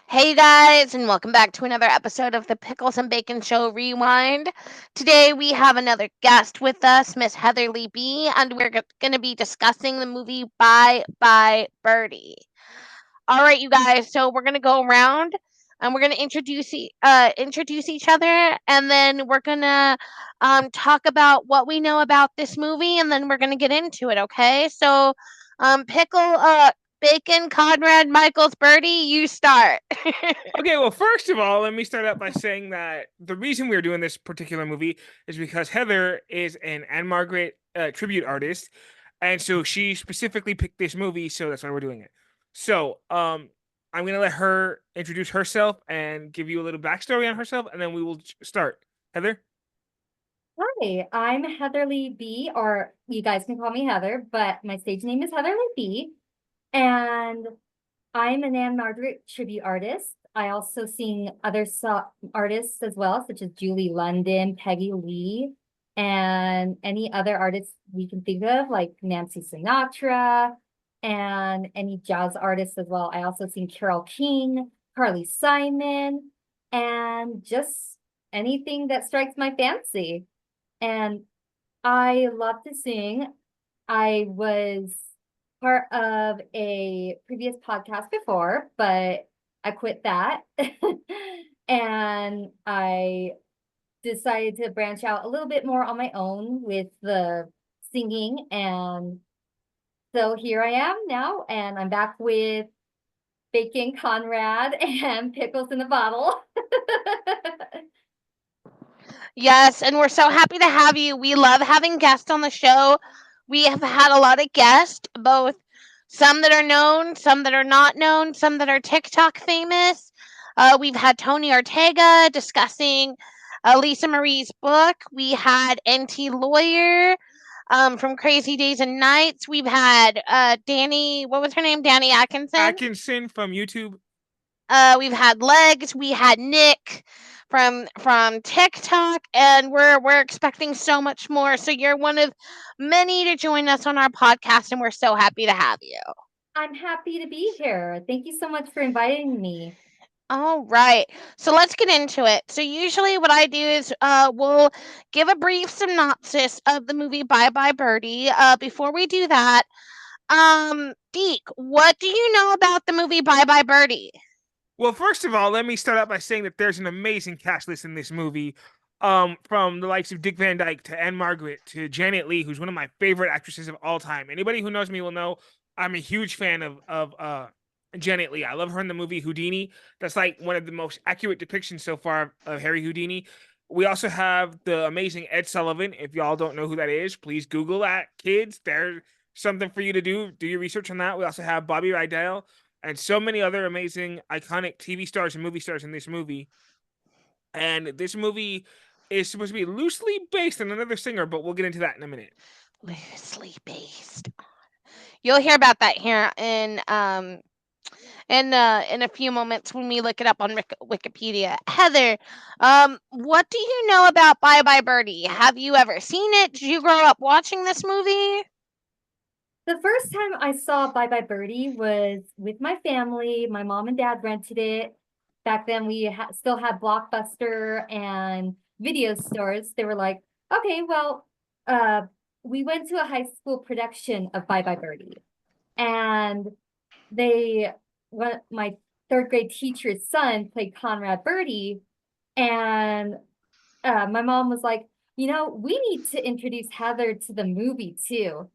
Hey guys, and welcome back to another episode of the Pickles and Bacon Show Rewind. Today we have another guest with us, Miss Heather Leigh B, and we're going to be discussing the movie Bye Bye Birdie. All right, you guys. So we're going to go around and we're going to introduce each other, and then we're going to talk about what we know about this movie, and then we're going to get into it. Okay? So, Bacon, Conrad, Michael's Birdie, you start. Okay, well, first of all, let me start out by saying that the reason we're doing this particular movie is because Heather is an Ann-Margret tribute artist, and so she specifically picked this movie, so that's why we're doing it. So, I'm gonna let her introduce herself and give you a little backstory on herself, and then we will start. Heather? Hi, I'm Heather Leigh B, or you guys can call me Heather, but my stage name is Heather Leigh B, and I'm an Ann-Margret tribute artist. I also sing other artists as well, such as Julie London, Peggy Lee, and any other artists we can think of, like Nancy Sinatra, and any jazz artists as well. I also sing Carole King, Carly Simon, and just anything that strikes my fancy. And I love to sing. I was part of a previous podcast before, but I quit that. And I decided to branch out a little bit more on my own with the singing. And so here I am now, and I'm back with Bacon, Conrad, and Pickles in a Bottle. Yes, and we're so happy to have you. We love having guests on the show. We have had a lot of guests, both some that are known, some that are not known, some that are TikTok famous. We've had Tony Ortega discussing Lisa Marie's book. We had NT Lawyer from Crazy Days and Nights. We've had Danny, what was her name? Danny Atkinson. Atkinson from YouTube. We've had Legs. We had Nick from TikTok, and we're expecting so much more. So you're one of many to join us on our podcast, and we're so happy to have you. I'm happy to be here. Thank you so much for inviting me. All right. So let's get into it. So usually what I do is we'll give a brief synopsis of the movie Bye Bye Birdie. Before we do that, Deke, what do you know about the movie Bye Bye Birdie? Well, first of all, let me start out by saying that there's an amazing cast list in this movie. From the likes of Dick Van Dyke to Ann-Margret to Janet Leigh, who's one of my favorite actresses of all time. Anybody who knows me will know I'm a huge fan of Janet Leigh. I love her in the movie Houdini. That's like one of the most accurate depictions so far of Harry Houdini. We also have the amazing Ed Sullivan. If y'all don't know who that is, please Google that, kids. There's something for you to do. Do your research on that. We also have Bobby Rydell and so many other amazing, iconic TV stars and movie stars in this movie. And this movie is supposed to be loosely based on another singer, but we'll get into that in a minute. Loosely based. You'll hear about that here in a few moments when we look it up on Wikipedia. Heather, what do you know about Bye Bye Birdie? Have you ever seen it? Did you grow up watching this movie? The first time I saw Bye Bye Birdie was with my family. My mom and dad rented it. Back then, we still had Blockbuster and video stores. They were like, okay, well, we went to a high school production of Bye Bye Birdie. And my third grade teacher's son played Conrad Birdie. And my mom was like, we need to introduce Heather to the movie too.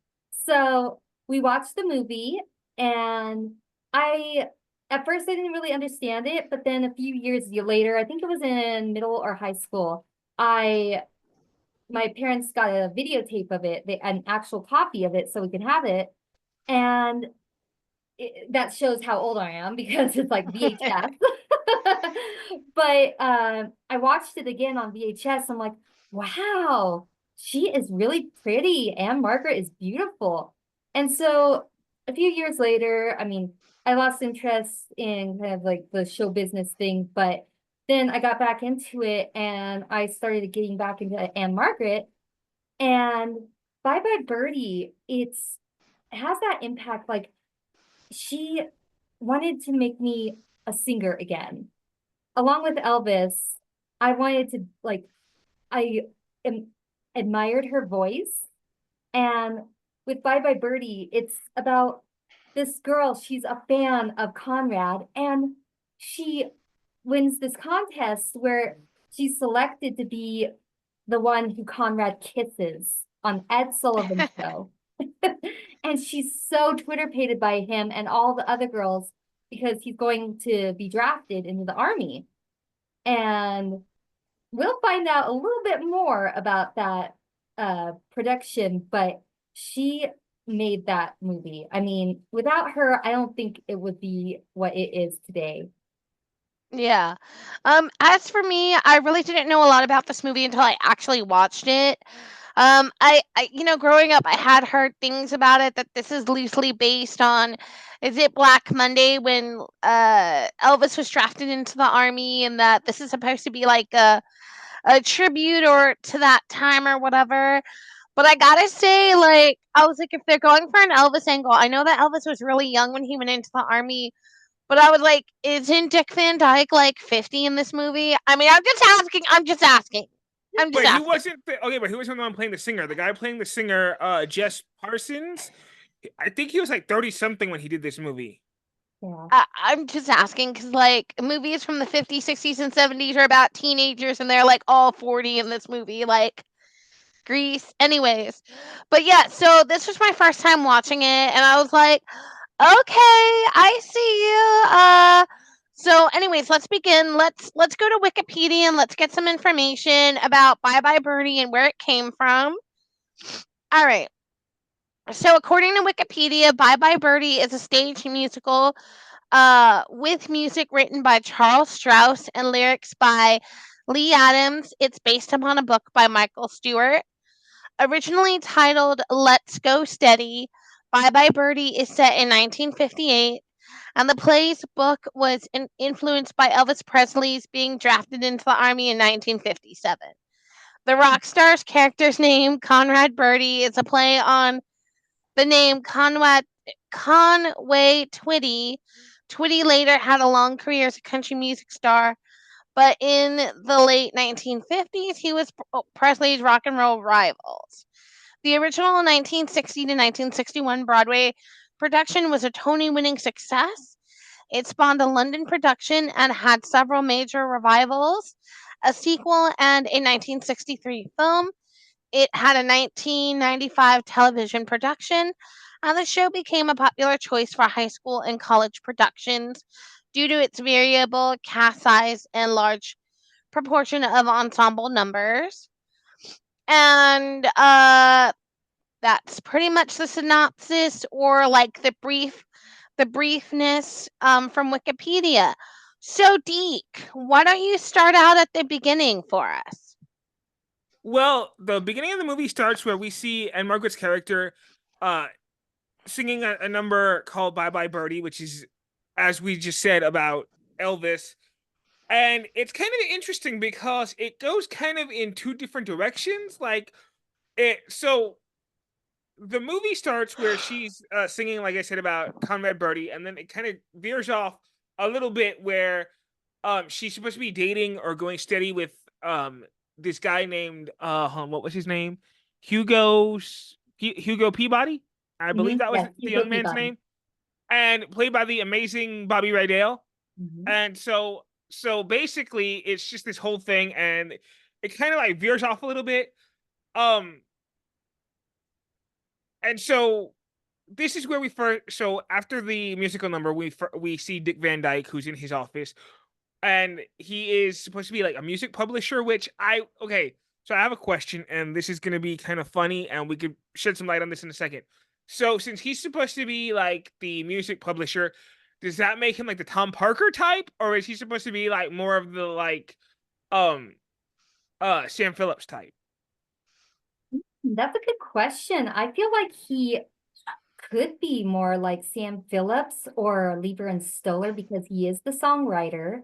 So we watched the movie, and at first I didn't really understand it, but then a few years later, I think it was in middle or high school, my parents got a videotape of it, an actual copy of it, so we could have it. And that shows how old I am because it's like VHS. But I watched it again on VHS. I'm like, wow, she is really pretty. Ann-Margret is beautiful. And so a few years later, I lost interest in kind of like the show business thing, but then I got back into it and I started getting back into Ann-Margret. And Bye Bye Birdie, it has that impact. Like, she wanted to make me a singer again. Along with Elvis, I wanted to I admired her voice. And with Bye Bye Birdie, it's about this girl. She's a fan of Conrad, and she wins this contest where she's selected to be the one who Conrad kisses on Ed Sullivan's show. And she's so Twitter-pated by him and all the other girls because he's going to be drafted into the army. And we'll find out a little bit more about that production, but she made that movie. I mean, without her, I don't think it would be what it is today. Yeah. As for me, I really didn't know a lot about this movie until I actually watched it. Growing up, I had heard things about it that this is loosely based on, is it Black Monday when Elvis was drafted into the army, and that this is supposed to be like a tribute or to that time or whatever. But I gotta say, like, I was like, if they're going for an Elvis angle, I know that Elvis was really young when he went into the army, but I was like, isn't Dick Van Dyke like 50 in this movie? I mean, I'm just asking. I'm just asking. But he wasn't but he wasn't the one playing the singer. The guy playing the singer, Jess Parsons, I think he was like 30 something when he did this movie. Yeah. I'm just asking because, like, movies from the 50s, 60s, and 70s are about teenagers, and they're like all 40 in this movie. Like, Grease. Anyways, but yeah, so this was my first time watching it, and I was like, okay, I see you. So anyways, let's begin. Let's go to Wikipedia and let's get some information about Bye Bye Birdie and where it came from. All right. So according to Wikipedia, Bye Bye Birdie is a stage musical with music written by Charles Strouse and lyrics by Lee Adams. It's based upon a book by Michael Stewart. Originally titled Let's Go Steady, Bye Bye Birdie is set in 1958, and the play's book was influenced by Elvis Presley's being drafted into the Army in 1957. The rock star's character's name, Conrad Birdie, is a play on the name Conway Twitty. Twitty later had a long career as a country music star, but in the late 1950s, he was Presley's rock and roll rivals. The original 1960 to 1961 Broadway production was a Tony-winning success. It spawned a London production and had several major revivals, a sequel, and a 1963 film. It had a 1995 television production, and the show became a popular choice for high school and college productions due to its variable cast size and large proportion of ensemble numbers. And that's pretty much the synopsis, or like the briefness from Wikipedia. So, Deke, why don't you start out at the beginning for us? Well, the beginning of the movie starts where we see Ann-Margret's character singing a number called Bye Bye Birdie, which is, as we just said, about Elvis. And it's kind of interesting because it goes kind of in two different directions. So the movie starts where she's singing, like I said, about Conrad Birdie, and then it kind of veers off a little bit where she's supposed to be dating or going steady with this guy named what was his name? Hugo Peabody, I believe that was the young man's name, and played by the amazing Bobby Rydell. And so basically it's just this whole thing, and it kind of like veers off a little bit. And so this is where so after the musical number, we see Dick Van Dyke, who's in his office, and he is supposed to be like a music publisher, so I have a question, and this is going to be kind of funny, and we could shed some light on this in a second. So since he's supposed to be like the music publisher, does that make him like the Tom Parker type, or is he supposed to be like more of the like Sam Phillips type? That's a good question. I feel like he could be more like Sam Phillips or Lieber and Stoller because he is the songwriter.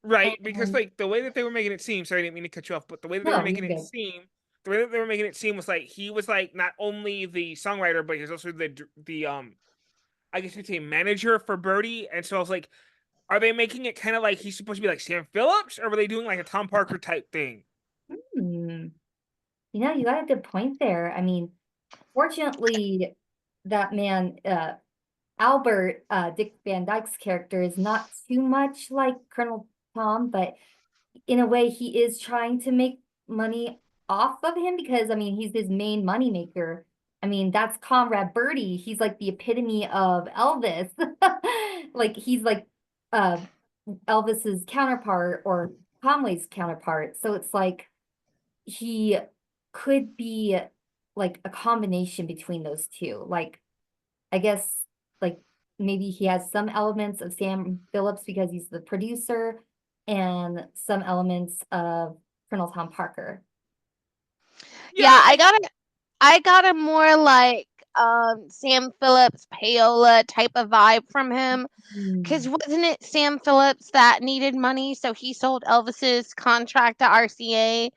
Right, because like the way that they were making it seem, sorry, I didn't mean to cut you off, but the way that they were making it seem, was like he was like not only the songwriter, but he was also the I guess you'd say, manager for Birdie. And so I was like, are they making it kind of like he's supposed to be like Sam Phillips, or were they doing like a Tom Parker type thing? You know, you got a good point there. I mean, fortunately, that man, Albert, Dick Van Dyke's character is not too much like Colonel Tom, but in a way he is trying to make money off of him because, I mean, he's his main moneymaker. I mean, that's Conrad Birdie. He's like the epitome of Elvis. Like he's like Elvis's counterpart or Conway's counterpart. So it's like he could be like a combination between those two. Like, I guess like maybe he has some elements of Sam Phillips because he's the producer and some elements of Colonel Tom Parker. Yeah, I got a more like Sam Phillips payola type of vibe from him. Because wasn't it Sam Phillips that needed money, so he sold Elvis's contract to RCA,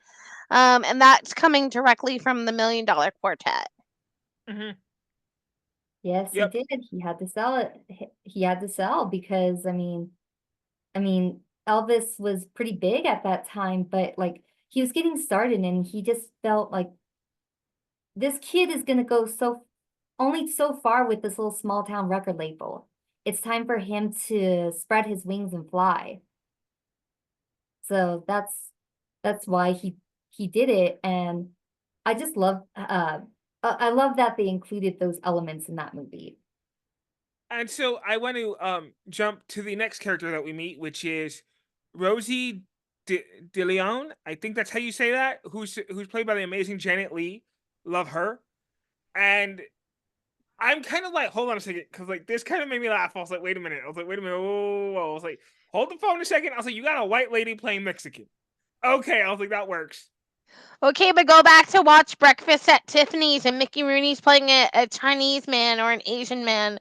and that's coming directly from the $1 Million Quartet. Mm-hmm. Yes, Yep. he did. He had to sell it. He had to sell because I mean, Elvis was pretty big at that time, but like he was getting started and he just felt like this kid is gonna go only so far with this little small town record label. It's time for him to spread his wings and fly. So that's why he did it, and I just love I love that they included those elements in that movie. And so I want to jump to the next character that we meet, which is Rosie De Leon. I think that's how you say that. Who's played by the amazing Janet Leigh. Love her. And I'm kind of like, hold on a second, because like this kind of made me laugh. I was like, wait a minute. I was like, wait a minute. Whoa. I was like, hold the phone a second. I was like, you got a white lady playing Mexican. Okay, I was like, that works. Okay, but go back to watch Breakfast at Tiffany's and Mickey Rooney's playing a Chinese man or an Asian man.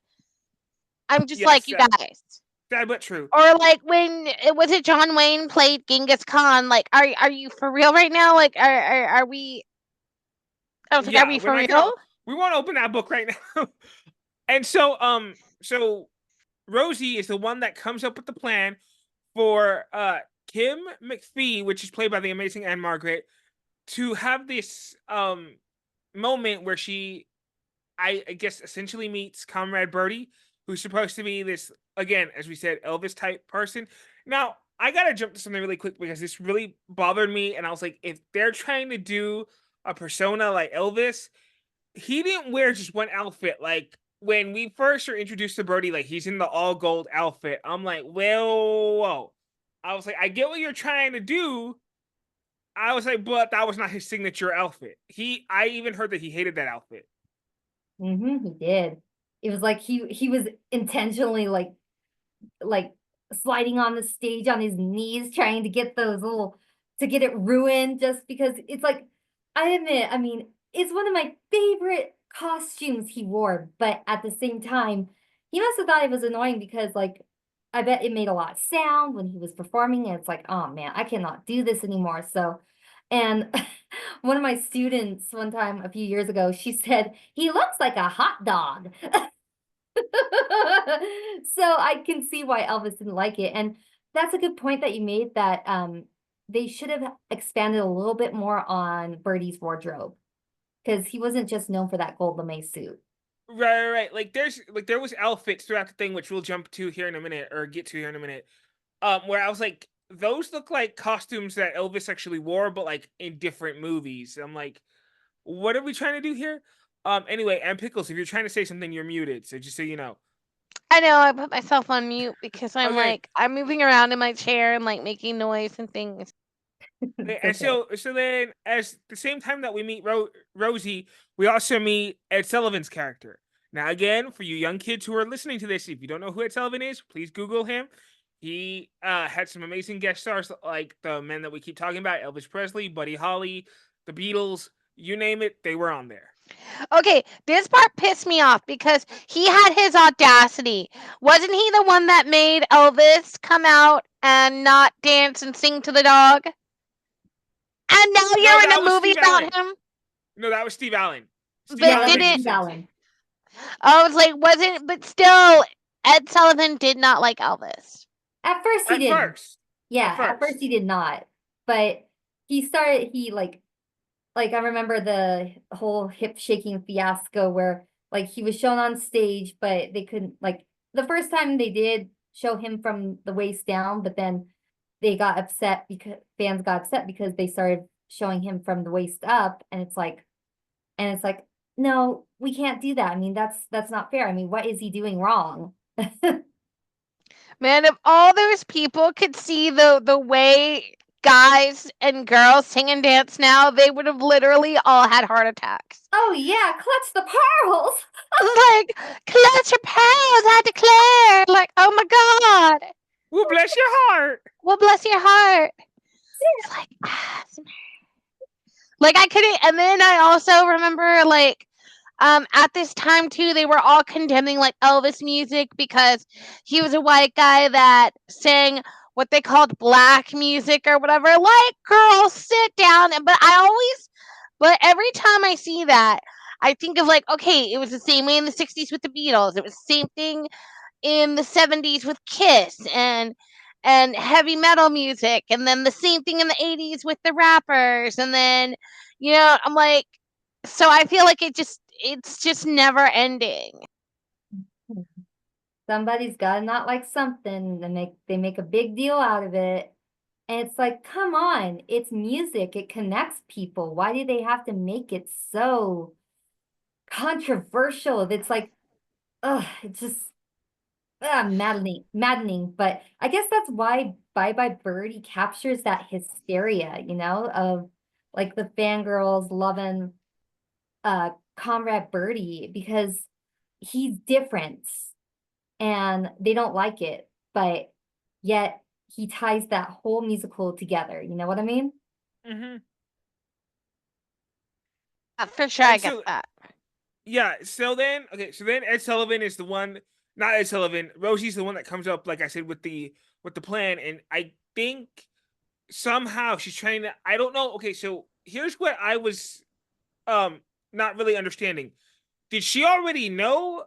I'm just like, you guys. Sad but true. Or like when was it John Wayne played Genghis Khan? Like, are you for real right now? Like, are we? I was like, are we for real? We won't open that book right now. And so so Rosie is the one that comes up with the plan for Kim McPhee, which is played by the amazing Ann-Margret, to have this moment where she, I guess, essentially meets Conrad Birdie, who's supposed to be this, again, as we said, Elvis type person. Now, I gotta jump to something really quick because this really bothered me, and I was like, if they're trying to do a persona like Elvis, he didn't wear just one outfit. Like when we first are introduced to Birdie, like he's in the all gold outfit. I'm like, whoa. I was like, I get what you're trying to do. I was like, but that was not his signature outfit. I even heard that he hated that outfit. He did. It was like he was intentionally like sliding on the stage on his knees, trying to get to get it ruined just because it's like, I admit, I mean, it's one of my favorite costumes he wore, but at the same time, he must have thought it was annoying because like, I bet it made a lot of sound when he was performing, and it's like, oh man, I cannot do this anymore. So, and one of my students one time a few years ago, she said, he looks like a hot dog. So I can see why Elvis didn't like it. And that's a good point that you made, that they should have expanded a little bit more on Birdie's wardrobe, because he wasn't just known for that gold lame suit. Right. Like there was outfits throughout the thing, which we'll jump to here in a minute, or get to here in a minute. Where I was like, those look like costumes that Elvis actually wore, but like in different movies. I'm like, what are we trying to do here? Anyway, and Pickles, if you're trying to say something, you're muted. So just so you know. I know, I put myself on mute because I'm like, I'm moving around in my chair and like making noise and things. And so then, as the same time that we meet Rosie, we also meet Ed Sullivan's character. Now, again, for you young kids who are listening to this, if you don't know who Ed Sullivan is, please Google him. He had some amazing guest stars, like the men that we keep talking about: Elvis Presley, Buddy Holly, the Beatles, you name it, they were on there. Okay, this part pissed me off because he had his audacity. Wasn't he the one that made Elvis come out and not dance and sing to the dog? And now you're in a movie about him? No, that was Steve Allen. But didn't... I was like, wasn't, but still, Ed Sullivan did not like Elvis. At first he At didn't. first. Yeah, at first first. he did not. But he like I remember the whole hip shaking fiasco where like he was shown on stage, but they couldn't like the first time they did show him from the waist down, but then they got upset because fans got upset because they started showing him from the waist up, and it's like no, we can't do that. I mean, that's not fair. I mean, what is he doing wrong? Man, if all those people could see the way guys and girls sing and dance now, they would have literally all had heart attacks. Oh yeah, clutch the pearls. Like, clutch your pearls, I declare. Like, oh my God. Well, bless your heart. Well, bless your heart. It's like, like I couldn't. And then I also remember, like, at this time too, they were all condemning like Elvis music because he was a white guy that sang what they called black music or whatever. Like, girl, sit down. But every time I see that, I think of like, okay, it was the same way in the 60s with the Beatles. It was the same thing in the 70s with Kiss and heavy metal music, and then the same thing in the 80s with the rappers, and then I'm like, so I feel like it's just never ending. Somebody's gotta not like something, and they make a big deal out of it. And it's like, come on, it's music, it connects people. Why do they have to make it so controversial? It's like, it's just maddening. But I guess that's why Bye Bye Birdie captures that hysteria, of like the fangirls loving Conrad Birdie because he's different and they don't like it, but yet he ties that whole musical together. You know what I mean? Mm-hmm. For sure, I And get so, that. yeah. So then Ed Sullivan is the one. Not Ed Sullivan. Rosie's the one that comes up, like I said, with the plan, and I think somehow she's trying to. I don't know. Okay, so here's what I was not really understanding. Did she already know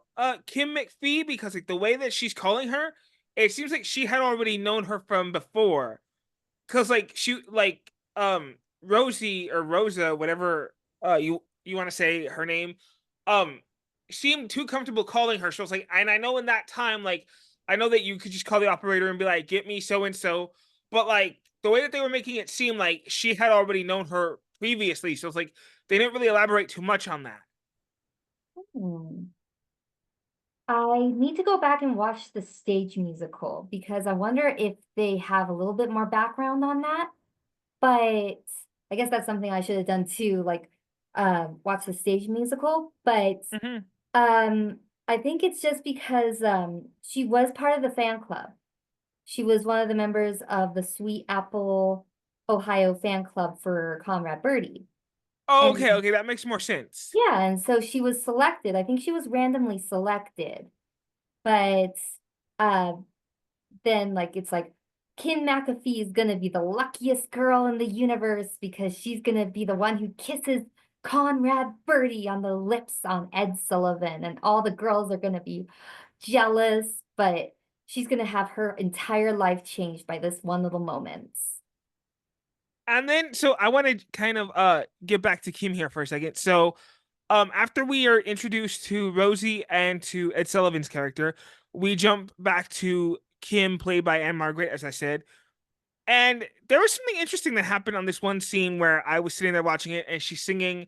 Kim McPhee? Because like the way that she's calling her, it seems like she had already known her from before. Cause like she like Rosie or Rosa, whatever you want to say her name, um seemed too comfortable calling her. So it's like, and I know in that time, like I know that you could just call the operator and be like, get me so and so, but like the way that they were making it seem like she had already known her previously. So it's like they didn't really elaborate too much on that. Hmm. I need to go back and watch the stage musical because I wonder if they have a little bit more background on that. But I guess that's something I should have done too, like watch the stage musical. But Mm-hmm. I think it's just because she was part of the fan club. She was one of the members of the Sweet Apple, Ohio fan club for Conrad Birdie. Oh, And okay, that makes more sense. yeah, and so she was selected. I think she was randomly selected. But uh then like it's like Kim McAfee is gonna be the luckiest girl in the universe because she's gonna be the one who kisses Conrad Birdie on the lips on Ed Sullivan, and all the girls are gonna be jealous, but she's gonna have her entire life changed by this one little moment. And then so I want to kind of get back to Kim here for a second. So after we are introduced to Rosie and to Ed Sullivan's character, we jump back to Kim, played by Ann-Margret, as I said. And there was something interesting that happened on this one scene where I was sitting there watching it, and she's singing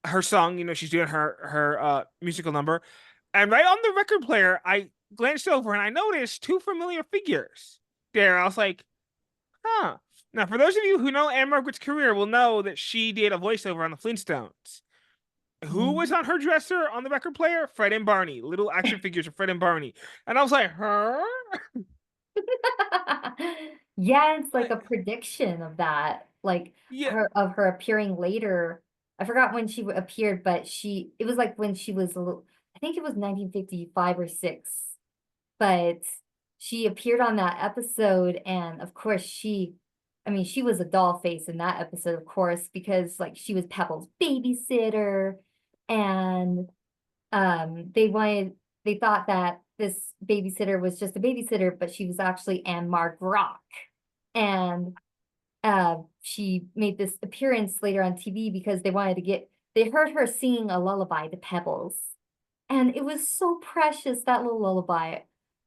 her song. She's doing her musical number, and right on the record player, I glanced over and I noticed two familiar figures there. I was like, huh. Now, for those of you who know Ann-Margret's career, will know that she did a voiceover on the Flintstones. Who was on her dresser on the record player? Fred and Barney, little action figures of Fred and Barney. And I was like, huh? Yeah, it's like a Like, prediction of that, like yeah. her appearing later. I forgot when she appeared, but it was like when she was a little, I think it was 1955 or 6, but she appeared on that episode, and of course I mean, she was a doll face in that episode, of course, because like she was Pebble's babysitter, and they thought that this babysitter was just a babysitter, but she was actually Ann-Margret. And she made this appearance later on TV because they heard her singing a lullaby to Pebbles. And it was so precious, that little lullaby.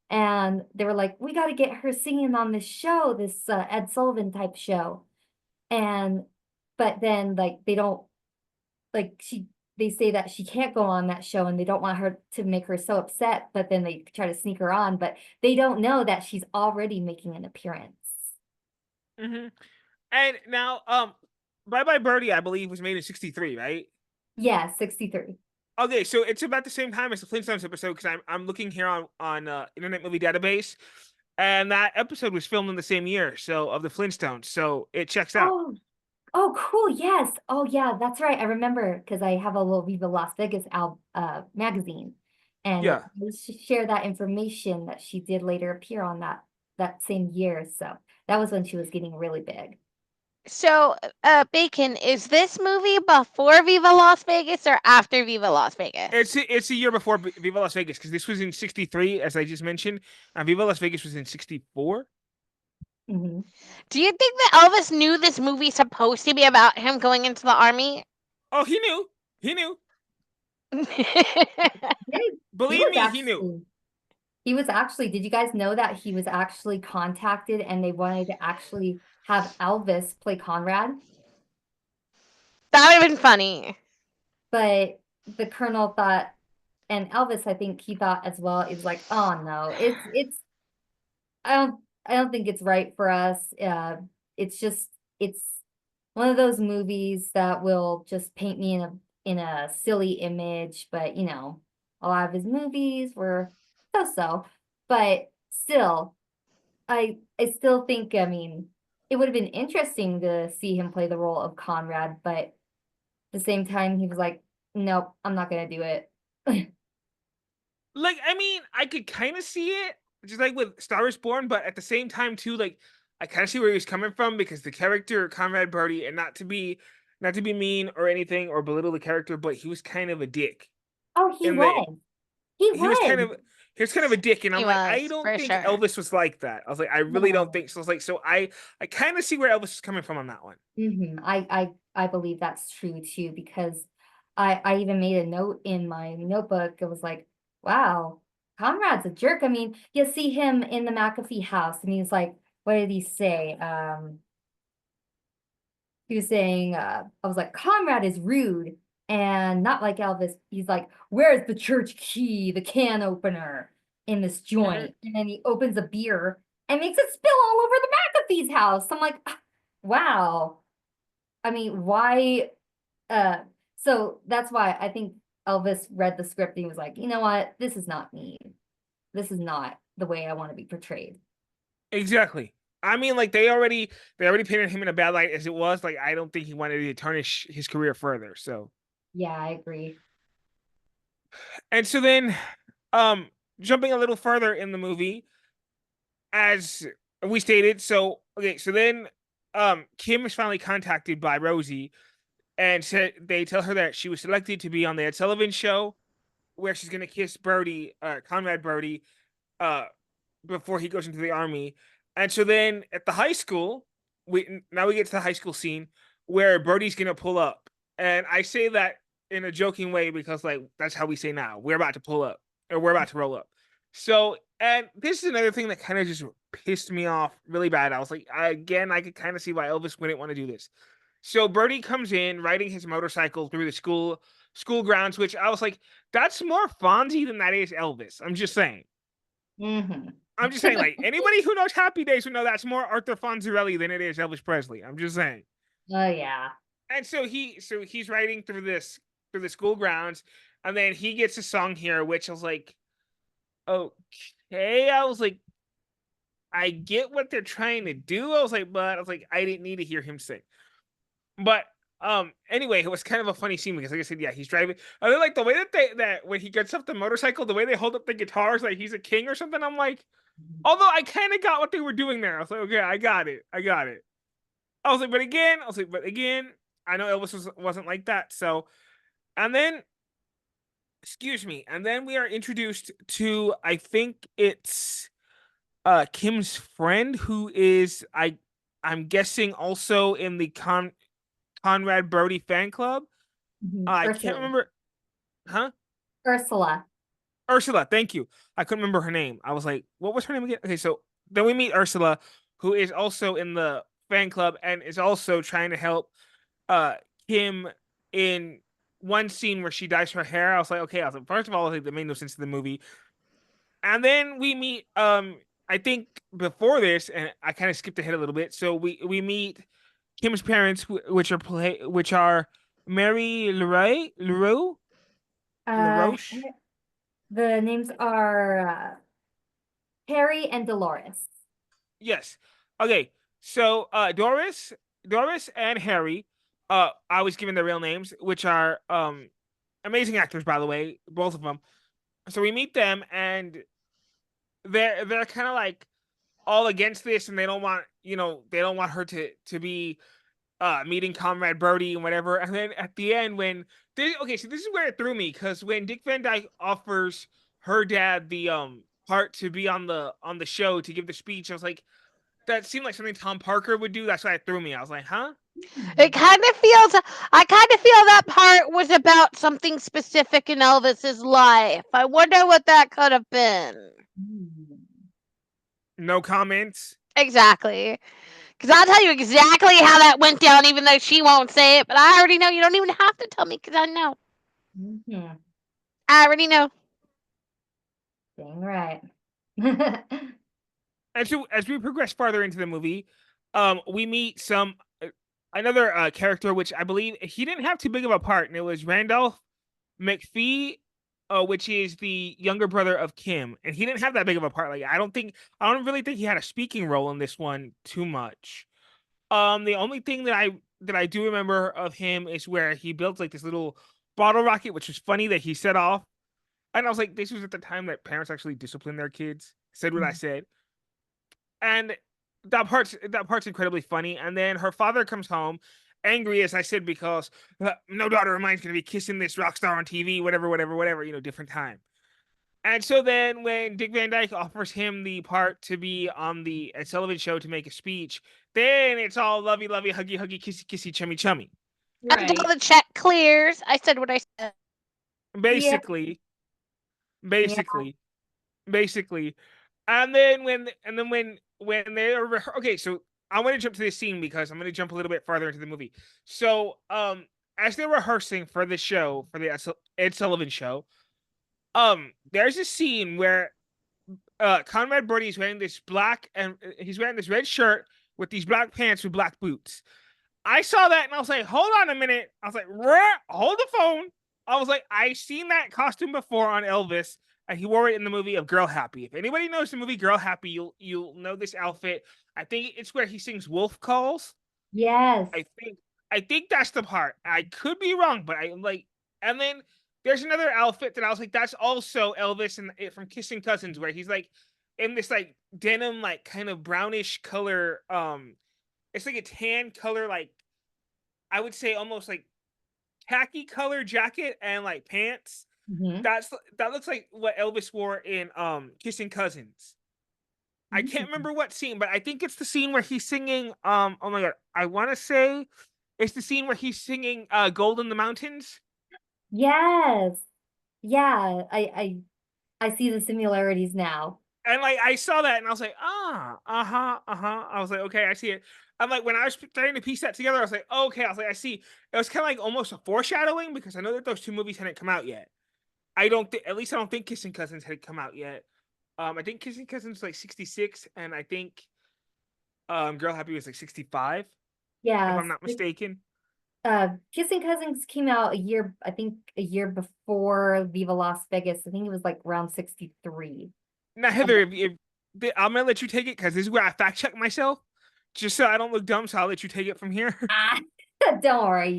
And they were like, we got to get her singing on this show, this Ed Sullivan type show. But then like they don't like they say that she can't go on that show and they don't want her to make her so upset, but then they try to sneak her on, but they don't know that she's already making an appearance. Mm-hmm. And now, Bye Bye Birdie, I believe, was made in '63, right? Yeah, 63. Okay, so it's about the same time as the Flintstones episode because I'm looking here on Internet Movie Database, and that episode was filmed in the same year, so of the Flintstones, so it checks out. Oh, cool. Yes. Oh, yeah, that's right. I remember because I have a little Viva Las Vegas magazine, and Yeah. share that information that she did later appear on that same year. So that was when she was getting really big. So, Bacon, is this movie before Viva Las Vegas or after Viva Las Vegas? It's a year before Viva Las Vegas because this was in '63, as I just mentioned, and Viva Las Vegas was in '64. Mm-hmm. Do you think that Elvis knew this movie's supposed to be about him going into the army? Oh, he knew. He knew. Believe me, he knew. He was actually, did you guys know that he was actually contacted and they wanted to actually have Elvis play Conrad? That would have been funny. But the Colonel thought, and Elvis, I think he thought as well, is like, oh no, I don't think it's right for us. It's one of those movies that will just paint me in a silly image, but you know, a lot of his movies were so, but still, I still think, I mean, it would have been interesting to see him play the role of Conrad, but at the same time, he was like, nope, I'm not gonna do it. Like, I mean, I could kind of see it, just like with Star is Born, but at the same time, too, like, I kind of see where he was coming from because the character Conrad Birdie, and not to be mean or anything or belittle the character, but he was kind of a dick. Oh, he In was. the He he was kind was. of he was kind of a dick, and I'm He like, I was, don't for think sure. Elvis was like that. I was like, I really don't No. think so. I was like, so I kind of see where Elvis is coming from on that one. Mm-hmm. I believe that's true too, because I even made a note in my notebook. It was like, wow, Conrad's a jerk. I mean, you see him in the McAfee house and he's like, what did he say? He was saying, I was like, Conrad is rude and not like Elvis. He's like, where's the church key, the can opener in this joint? And then he opens a beer and makes it spill all over the McAfee's house. I'm like, wow. I mean, why? So that's why I think Elvis read the script and he was like, you know what? This is not me. This is not the way I want to be portrayed. Exactly. I mean, like they already painted him in a bad light as it was. Like, I don't think he wanted to tarnish his career further. So Yeah, I agree. And so then, jumping a little further in the movie, as we stated, so then, Kim is finally contacted by Rosie, and said they tell her that she was selected to be on the Ed Sullivan show, where she's gonna kiss Birdie, Conrad Birdie, uh, before he goes into the army. And so then at the high school, we get to the high school scene where Birdie's gonna pull up, and I say that in a joking way because like that's how we say now. We're about to pull up, or we're about to roll up. So, and this is another thing that kind of just pissed me off really bad. I was like, I could kind of see why Elvis wouldn't want to do this. So Birdie comes in riding his motorcycle through the school grounds, which I was like, that's more Fonzie than that is Elvis. I'm just saying. Mm-hmm. I'm just saying, like, anybody who knows Happy Days would know that's more Arthur Fonzarelli than it is Elvis Presley. I'm just saying. Oh yeah. And so he's riding through the school grounds, and then he gets a song here, which I was like, okay. I was like, I get what they're trying to do. I was like, I didn't need to hear him sing. But anyway, it was kind of a funny scene because, like I said, yeah, he's driving. I like the way that when he gets off the motorcycle, the way they hold up the guitars like he's a king or something. I'm like, although I kind of got what they were doing there. I was like, okay, I got it. I was like, but again, I know Elvis wasn't like that. So, and then Excuse me. And then we are introduced to, I think it's Kim's friend, who is I'm guessing also in the Conrad Birdie fan club. I can't Ursula. remember. Huh? Ursula. Ursula, thank you. I couldn't remember her name. I was like, what was her name again? Okay, so then we meet Ursula, who is also in the fan club and is also trying to help uh Kim in one scene where she dyes her hair. I was like, okay, first of all, I think that made no sense to the movie. And then we meet I think before this, and I kind of skipped ahead a little bit. So we meet Kim's parents, which are Mary Uh, LaRoche. the names are Harry and Dolores. Yes. Okay. So Doris and Harry, I was given their real names, which are amazing actors, by the way, both of them. So we meet them, and they're kind of like all against this, and they don't want her to be meeting Conrad Birdie and whatever. And then at the end, so this is where it threw me, because when Dick Van Dyke offers her dad the part to be on the show to give the speech, I was like, that seemed like something Tom Parker would do. That's why it threw me. I was like, huh? It kind of feels. I kind of feel that part was about something specific in Elvis's life. I wonder what that could have been. No comments. Exactly. Because I'll tell you exactly how that went down, even though she won't say it. But I already know. You don't even have to tell me, because I know. Mm-hmm. I already know. Dang right. And so as we progress farther into the movie, we meet another character, which I believe he didn't have too big of a part, and it was Randolph McPhee, which is the younger brother of Kim, and he didn't have that big of a part. Like I don't really think he had a speaking role in this one too much. The only thing that I do remember of him is where he built like this little bottle rocket, which was funny that he set off. And I was like, this was at the time that parents actually disciplined their kids. Said what I said. And that part's incredibly funny. And then her father comes home, angry, as I said, because no daughter of mine's gonna be kissing this rock star on TV, whatever, different time. And so then when Dick Van Dyke offers him the part to be on the Ed Sullivan show to make a speech, then it's all lovey, lovey, huggy, huggy, kissy, kissy, chummy, chummy. Until the check clears. I said what I said. Basically, basically, basically. And then when they are okay, so I want to jump to this scene because I'm going to jump a little bit farther into the movie. So, as they're rehearsing for the show, for the Ed Sullivan show, there's a scene where Conrad Birdie is wearing this he's wearing this red shirt with these black pants with black boots. I saw that and I was like, hold on a minute. I was like, hold the phone. I was like, I've seen that costume before on Elvis, and he wore it in the movie of Girl Happy. If anybody knows the movie Girl Happy, you'll know this outfit. I think it's where he sings Wolf Calls. Yes. I think that's the part. I could be wrong, but I like. And then there's another outfit that I was like, that's also Elvis and from Kissing Cousins, where he's like in this like denim, like kind of brownish color. It's like a tan color, like I would say almost like khaki color jacket and like pants. Mm-hmm. That looks like what Elvis wore in Kissing Cousins. I can't remember what scene, but I think it's the scene where he's singing oh my god, I want to say it's the scene where he's singing Gold in the Mountains. Yes. Yeah, I see the similarities now. And like I saw that and I was like, I was like, okay, I see it. I'm like, when I was starting to piece that together, I was like, oh, okay. I was like, I see. It was kind of like almost a foreshadowing, because I know that those two movies hadn't come out yet. At least I don't think Kissing Cousins had come out yet. I think Kissing Cousins was like 66, and I think Girl Happy was like 65, if Yeah. I'm not mistaken. Kissing Cousins came out I think a year before Viva Las Vegas. I think it was like around 63. Now, Heather, I'm gonna let you take it, because this is where I fact check myself, just so I don't look dumb. So I'll let you take it from here. Don't worry,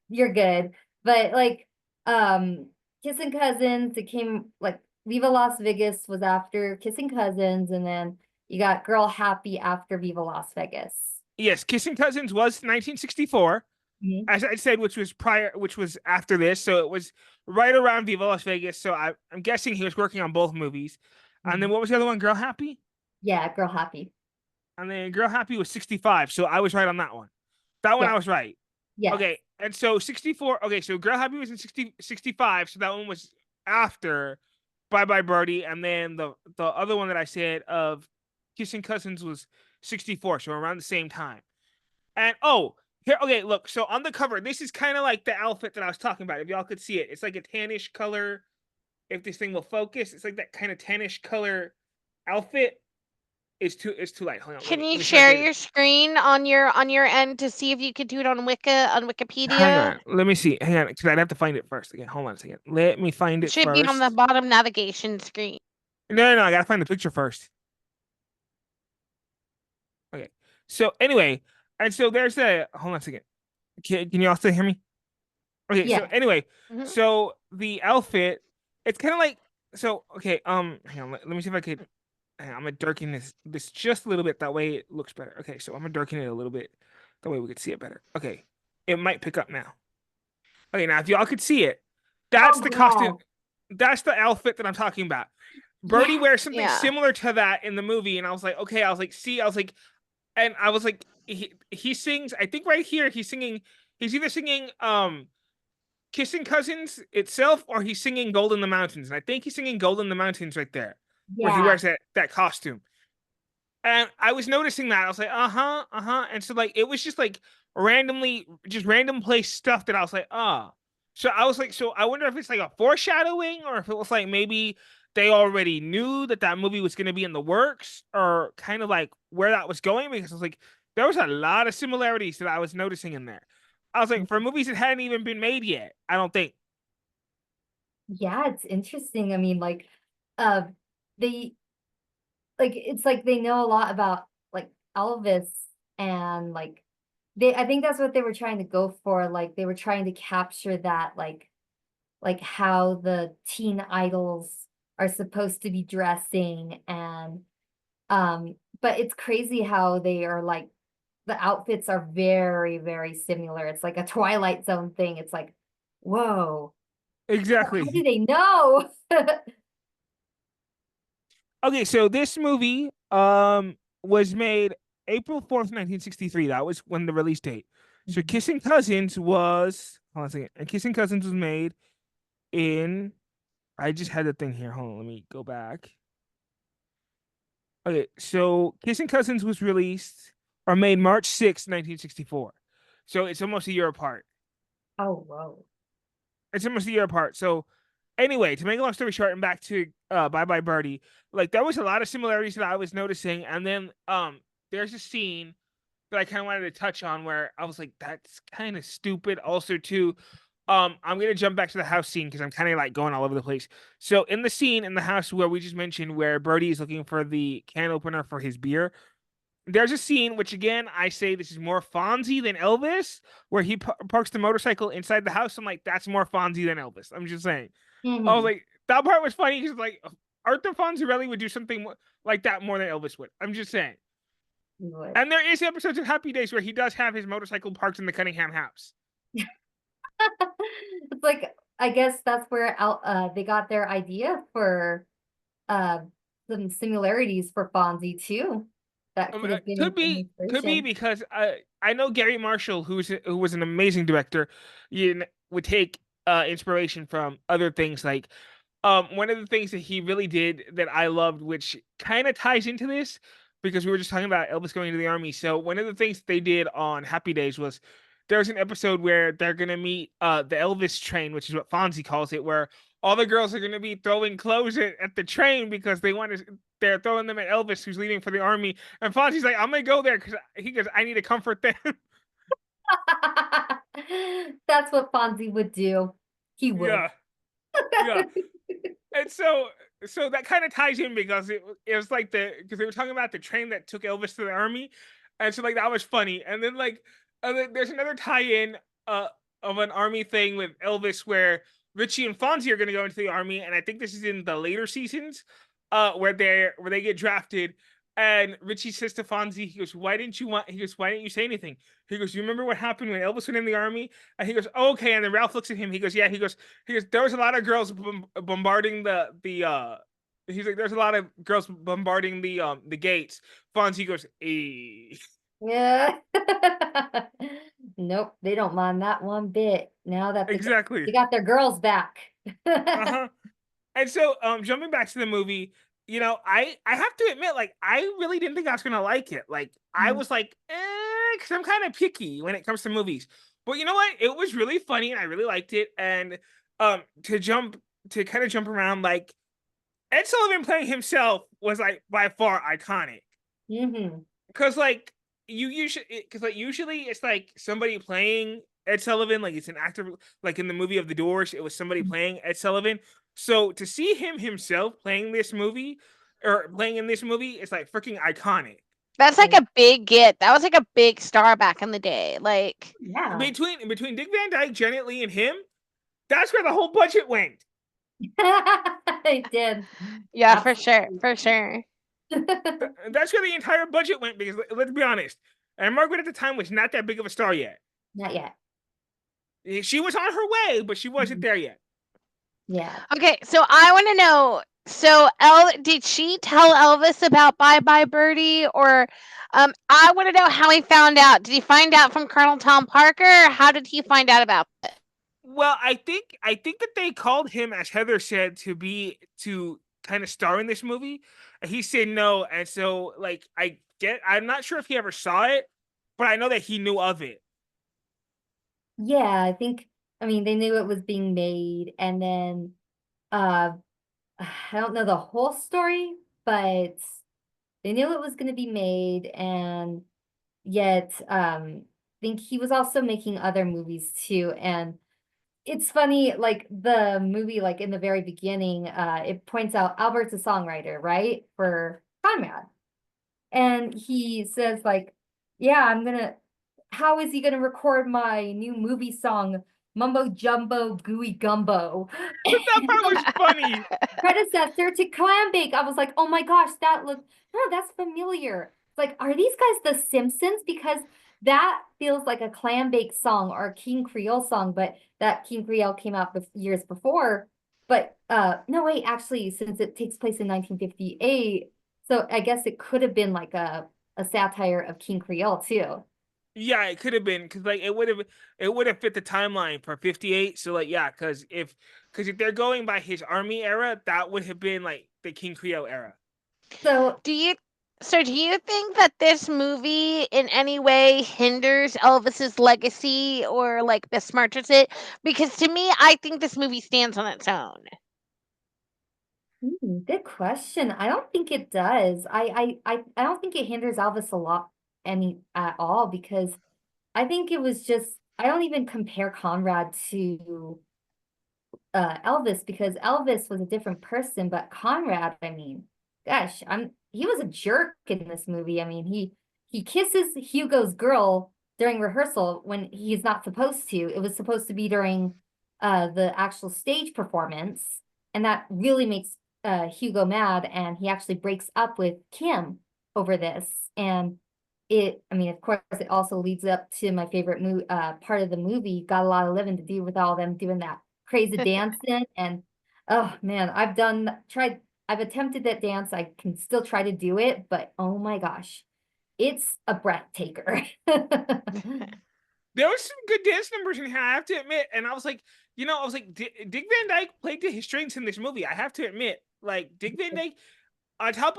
you're good. But like Kissing Cousins, it came like Viva Las Vegas was after Kissing Cousins, and then you got Girl Happy after Viva Las Vegas. Yes, Kissing Cousins was 1964. as I said, which was after this, so it was right around Viva Las Vegas. So I'm guessing he was working on both movies. And then what was the other one? Girl Happy? Yeah, Girl Happy. And then Girl Happy was 65, so I was right on that one. That one Yeah. I was right. Yeah. Okay, and so 64. Okay, so Girl Happy was in 65, so that one was after Bye Bye Birdie, and then the other one that I said of Kissing Cousins was 64, so around the same time. And here, okay, look, so on the cover, this is kind of like the outfit that I was talking about. If y'all could see it, it's like a tannish color. If this thing will focus, it's like that kind of tannish color outfit. It's too light. Hold on. Can let you me share your screen on your end to see if you could do it on Wikipedia? Hang on. Let me see. Hang on, because I'd have to find it first. Again, hold on a second. Let me find It it should first. be on the bottom navigation screen. No, I gotta find the picture first. Okay. So anyway, and so there's hold on a second. Can you all still hear me? Okay. Yeah. So anyway, Mhm. so the outfit, it's kind of like okay. Hang on. Let me see if I could. Hang on, I'm gonna darken this just a little bit. That way it looks better. Okay. So I'm gonna darken it a little bit. That way we could see it better. Okay. It might pick up now. Okay. Now if y'all could see it, that's the costume. wow. That's the outfit that I'm talking about. Birdie Yeah. wears something Yeah. similar to that in the movie, and I was like, okay. I was like, and I was like, he sings. I think right here he's singing. He's either singing Kissing Cousins itself, or he's singing Gold in the Mountains. And I think he's singing Gold in the Mountains right there, where he Yeah. wears that costume. And I was noticing that. I was like, uh-huh. And so like it was just like random place stuff that I was like, So I was like, so I wonder if it's like a foreshadowing, or if it was like maybe they already knew that movie was gonna be in the works, or kind of like where that was going, because I was like, there was a lot of similarities that I was noticing in there. I was like, for movies that hadn't even been made yet, I don't think. Yeah, it's interesting. I mean, like, they it's like they know a lot about like Elvis, and like I think that's what they were trying to go for. Like they were trying to capture that like how the teen idols are supposed to be dressing, and but it's crazy how they are like the outfits are very, very similar. It's like a Twilight Zone thing. It's like, whoa, how do Exactly. they know? Okay, so this movie was made April 4th, 1963. That was when the release date. So Kissing Cousins was hold on a second. And Kissing Cousins was made in I just had the thing here. Hold on, let me go back. Okay, so Kissing Cousins was released or made March 6th, 1964. So it's almost a year apart. Oh, whoa. It's almost a year apart. So anyway, to make a long story short, and back to Bye Bye Birdie, like there was a lot of similarities that I was noticing, and then there's a scene that I kind of wanted to touch on where I was like, that's kind of stupid. Also, too, I'm gonna jump back to the house scene because I'm kind of like going all over the place. So in the scene in the house where we just mentioned, where Birdie is looking for the can opener for his beer, there's a scene which again I say this is more Fonzie than Elvis, where he parks the motorcycle inside the house. I'm like, that's more Fonzie than Elvis. I'm just saying. I was like, that part was funny because like Arthur Fonzarelli would do something like that more than Elvis would. I'm just saying. And there is episodes of Happy Days where he does have his motorcycle parked in the Cunningham house. It's like, I guess that's where they got their idea for some similarities for Fonzie too. That could have been Could be because I know Gary Marshall, who was an amazing director, would take inspiration from other things. Like one of the things that he really did that I loved, which kind of ties into this, because we were just talking about Elvis going into the army. So one of the things they did on Happy Days was there's an episode where they're gonna meet the Elvis train, which is what Fonzie calls it, where all the girls are gonna be throwing clothes at the train because they're throwing them at Elvis, who's leaving for the army. And Fonzie's like, I'm gonna go there because he goes, I need to comfort them. That's what Fonzie would do. He would. Yeah. And so that kind of ties in because it was like because they were talking about the train that took Elvis to the army, and so like that was funny. And then like there's another tie-in of an army thing with Elvis where Richie and Fonzie are going to go into the army, and I think this is in the later seasons where they get drafted, And Richie says to Fonzie, he goes, why didn't you say anything? He goes, you remember what happened when Elvis went in the army? And he goes, oh, okay. And then Ralph looks at him. He goes, yeah. He goes, there was a lot of girls bombarding he's like, there's a lot of girls bombarding the gates. Fonzie goes, eh. Yeah. Nope, they don't mind that one bit. Now that Exactly. they got their girls back. Uh-huh. And so, jumping back to the movie, I have to admit, like, I really didn't think I was gonna like it. Like, I was like, because I'm kind of picky when it comes to movies. But you know what? It was really funny, and I really liked it. And to kind of jump around, like Ed Sullivan playing himself was like by far iconic. Because usually it's like somebody playing Ed Sullivan, like it's an actor, like in the movie of The Doors, it was somebody playing Ed Sullivan. So to see him himself playing in this movie, it's like freaking iconic. That's like a big get. That was like a big star back in the day. Like, Yeah. Between Dick Van Dyke, Janet Leigh, and him, that's where the whole budget went. It did. Yeah, Absolutely. for sure. That's where the entire budget went, because let's be honest, Ann-Margret at the time was not that big of a star yet. Not yet. She was on her way, but she wasn't there yet. Yeah. Okay, so I want to know. So, did she tell Elvis about Bye Bye Birdie, or I want to know how he found out. Did he find out from Colonel Tom Parker? Or how did he find out about it? Well, I think that they called him, as Heather said, to kind of star in this movie. And he said no, and so like I'm not sure if he ever saw it, but I know that he knew of it. Yeah, I mean, they knew it was being made, and then I don't know the whole story, but they knew it was going to be made, and yet I think he was also making other movies too. And it's funny, like the movie, like in the very beginning, it points out Albert's a songwriter, right? For Conrad. And he says, like, yeah, how is he gonna record my new movie song, Mumbo Jumbo Gooey Gumbo? That part was funny. Predecessor to Clam Bake. I was like, oh my gosh, that's familiar. It's like, are these guys the Simpsons? Because that feels like a Clam Bake song or a King Creole song, but that King Creole came out years before. But no, wait, actually, since it takes place in 1958, so I guess it could have been like a satire of King Creole too. Yeah, it could have been, because like it would have fit the timeline for 58. So like, yeah, because if they're going by his army era, that would have been like the King Creole era. So do you think that this movie in any way hinders Elvis's legacy or like besmirches it? Because to me, I think this movie stands on its own. Good question. I don't think it does. I don't think it hinders Elvis a lot at all, because I think it was just, I don't even compare Conrad to Elvis, because Elvis was a different person, but Conrad, I mean, gosh, he was a jerk in this movie. I mean, he kisses Hugo's girl during rehearsal when he's not supposed to. It was supposed to be during the actual stage performance, and that really makes Hugo mad, and he actually breaks up with Kim over this. And I mean, of course, it also leads up to my favorite part of the movie, Got a Lot of Living to Do, with all them doing that crazy dancing. And oh man, I've attempted that dance. I can still try to do it, but oh my gosh, it's a breath taker. There was some good dance numbers in here, I have to admit. And I was like, Dick Van Dyke played to his strengths in this movie. I have to admit, like Dick Van Dyke, on top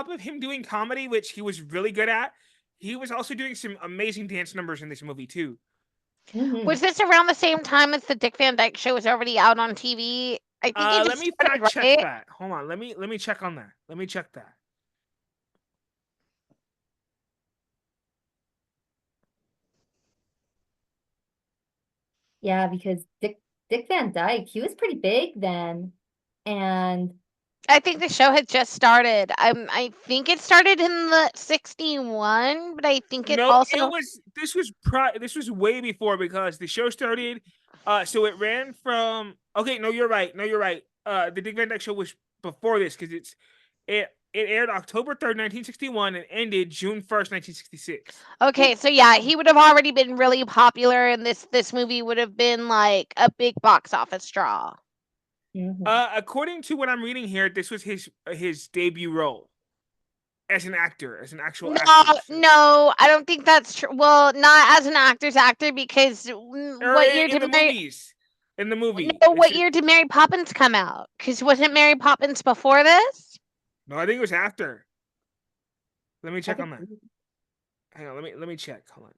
of him doing comedy, which he was really good at, he was also doing some amazing dance numbers in this movie too. Was this around the same time as the Dick Van Dyke Show was already out on TV? I think it just let me started, fact check right? that. Hold on, let me check on that. Let me check that. Yeah, because Dick Van Dyke, he was pretty big then, and I think the show had just started. I think it started in the 61, but I think it No, also this was way before, because the show started. So it ran from. Okay, no, you're right. The Dick Van Dyke Show was before this, because it it aired October 3rd, 1961, and ended June 1st, 1966. Okay, so yeah, he would have already been really popular, and this movie would have been like a big box office draw. According to what I'm reading here, this was his debut role as an actor, as an actual actor. No, I don't think that's true. Well, not as an actor's actor, because what year did in the movie? No, what year did Mary Poppins come out? Because wasn't Mary Poppins before this? No, I think it was after. Let me check on that. Hang on, let me check. Hold on.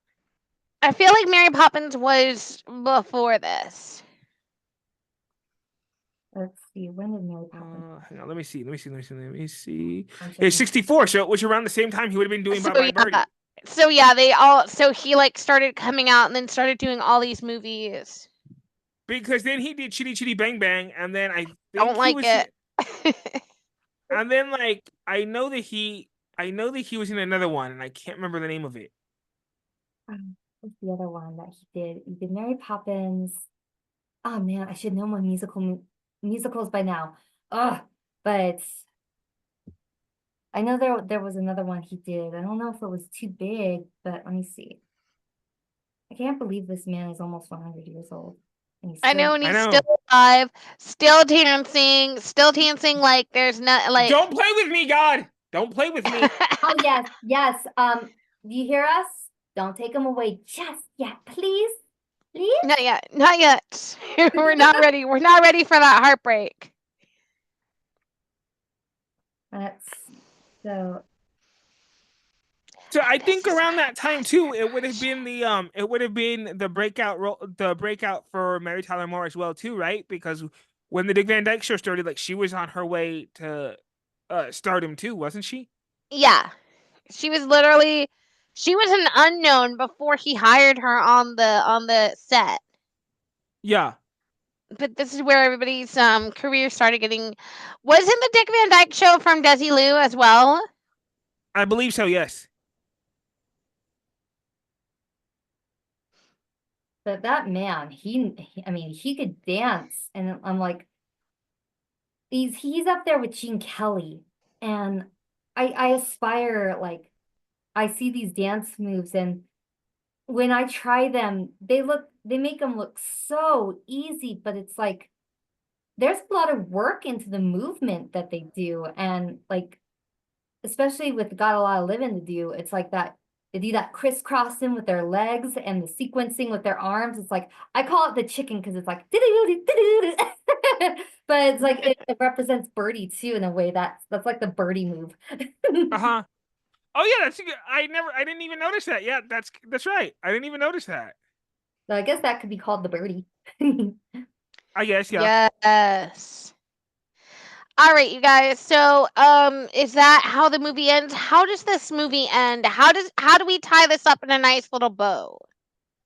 I feel like Mary Poppins was before this. Let's see. When did Mary Poppins? Hang on, let me see. It's 64, so it was around the same time he would have been doing Bye Bye Birdie. So yeah, he like started coming out and then started doing all these movies. Because then he did Chitty Chitty Bang Bang, and then I don't like it. And then like I know that he was in another one, and I can't remember the name of it. What's the other one that he did? He did Mary Poppins. Oh man, I should know my musicals by now. But I know there was another one he did. I don't know if it was too big, but let me see. I can't believe this man is almost 100 years old. I know, and he's still alive, still dancing like there's not like. Don't play with me, God! Don't play with me. Oh yes. Do you hear us? Don't take him away just yet, please. Please? Not yet. We're not ready. We're not ready for that heartbreak. So I think around that time too, it would have been the breakout for Mary Tyler Moore as well too, right? Because when the Dick Van Dyke Show started, like she was on her way to stardom too, wasn't she? Yeah, she was an unknown before he hired her on the set. Yeah. But this is where everybody's career started getting. Wasn't the Dick Van Dyke Show from Desilu as well? I believe so. Yes. But that man, he could dance, and I'm like, he's up there with Gene Kelly, and I aspire, like, I see these dance moves, and when I try them, they make them look so easy, but it's like there's a lot of work into the movement that they do, and like especially with Got a Lot of Living to Do, it's like that. They do that crisscrossing with their legs and the sequencing with their arms. It's like, I call it the chicken because it's like, but it's like, it represents Birdie too in a way that's like the Birdie move. Oh yeah, that's good. I didn't even notice that. Yeah, that's right. I didn't even notice that. So I guess that could be called the Birdie. I guess, yeah. Yes. All right, you guys. So, is that how the movie ends? How does this movie end? How do we tie this up in a nice little bow?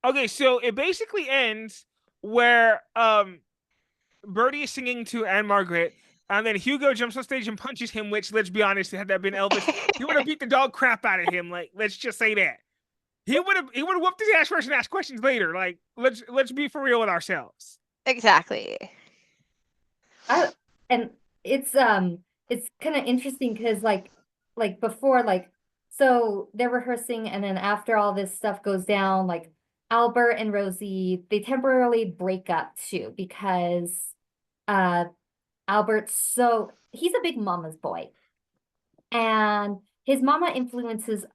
Okay, so it basically ends where Birdie is singing to Ann-Margret, and then Hugo jumps on stage and punches him. Which, let's be honest, had that been Elvis, he would have beat the dog crap out of him. Like, let's just say that he would have whooped his ass first and asked questions later. Like, let's be for real with ourselves. Exactly. And it's kind of interesting because like before, like, so they're rehearsing, and then after all this stuff goes down, like Albert and Rosie, they temporarily break up too because Albert's he's a big mama's boy, and his mama influences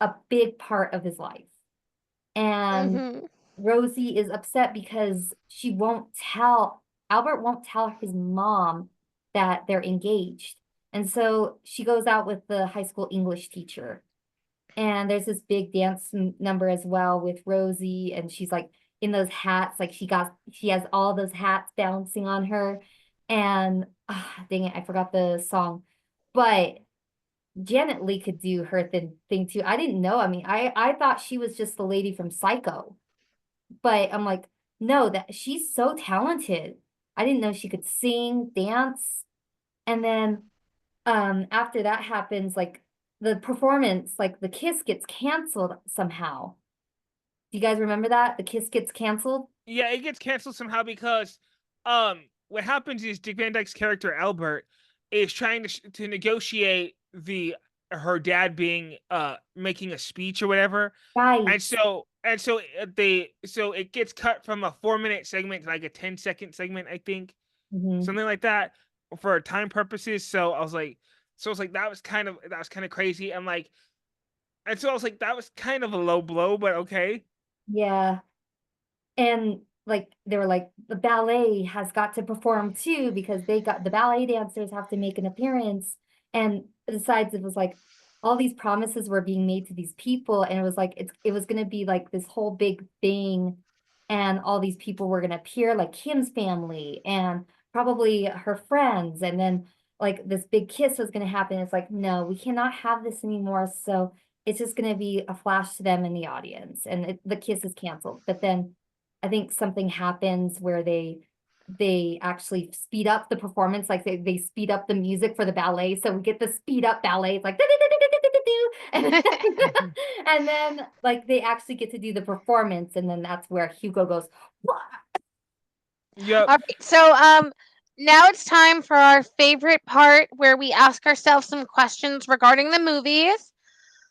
a big part of his life, and Rosie is upset because Albert won't tell his mom that they're engaged. And so she goes out with the high school English teacher. And there's this big dance number as well with Rosie. And she's like in those hats, like she has all those hats bouncing on her. And dang it, I forgot the song. But Janet Leigh could do her thing too. I didn't know. I mean, I thought she was just the lady from Psycho. But I'm like, no, that she's so talented. I didn't know she could sing, dance. And then after that happens, like the performance, like the kiss gets canceled somehow. Do you guys remember that? The kiss gets canceled? Yeah, it gets canceled somehow because what happens is Dick Van Dyke's character Albert is trying to negotiate her dad being making a speech or whatever. Right. And so it gets cut from a 4-minute segment to like a 10-second segment, I think. Mhm. Something like that for time purposes. So I was like that was kind of crazy. And so I was like, that was kind of a low blow, but okay. Yeah. And like they were like, the ballet has got to perform too, because the ballet dancers have to make an appearance. And besides, it was like all these promises were being made to these people, and it was like it was gonna be like this whole big thing, and all these people were gonna appear, like Kim's family and probably her friends, and then like this big kiss was gonna happen. It's like, no, we cannot have this anymore. So it's just gonna be a flash to them in the audience, and the kiss is canceled. But then I think something happens where they actually speed up the performance, like they speed up the music for the ballet. So we get the speed up ballet. It's like and and then like they actually get to do the performance, and then that's where Hugo goes, "What?" Yep. All right, so now it's time for our favorite part where we ask ourselves some questions regarding the movies.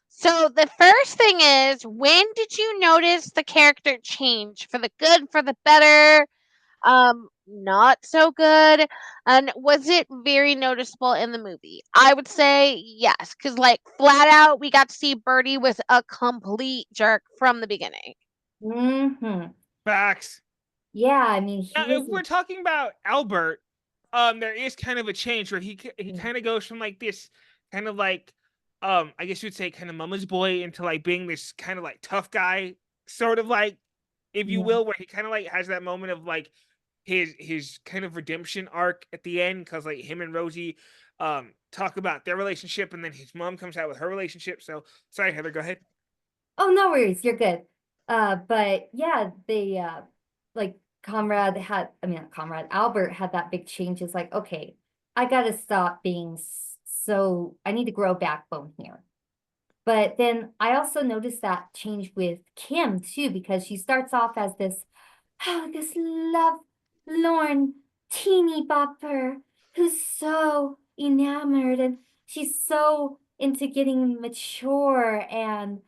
So the first thing is, when did you notice the character change for the good, for the better, not so good, and was it very noticeable in the movie? I would say yes, because like flat out, we got to see Birdie was a complete jerk from the beginning. Mm-hmm. Facts. Yeah, I mean, he Now, was if we're talking about Albert, there is kind of a change where he kind of goes from like this kind of like I guess you'd say kind of mama's boy into like being this kind of like tough guy, sort of like, if you yeah. will, where he kind of like has that moment of like his kind of redemption arc at the end, because like him and Rosie talk about their relationship, and then his mom comes out with her relationship. So sorry, Heather, go ahead. Oh, no worries, you're good. But yeah, they like Albert had that big change. It's like, okay, I gotta stop being so, I need to grow backbone here. But then I also noticed that change with Kim too, because she starts off as this lovelorn teeny bopper who's so enamored, and she's so into getting mature, and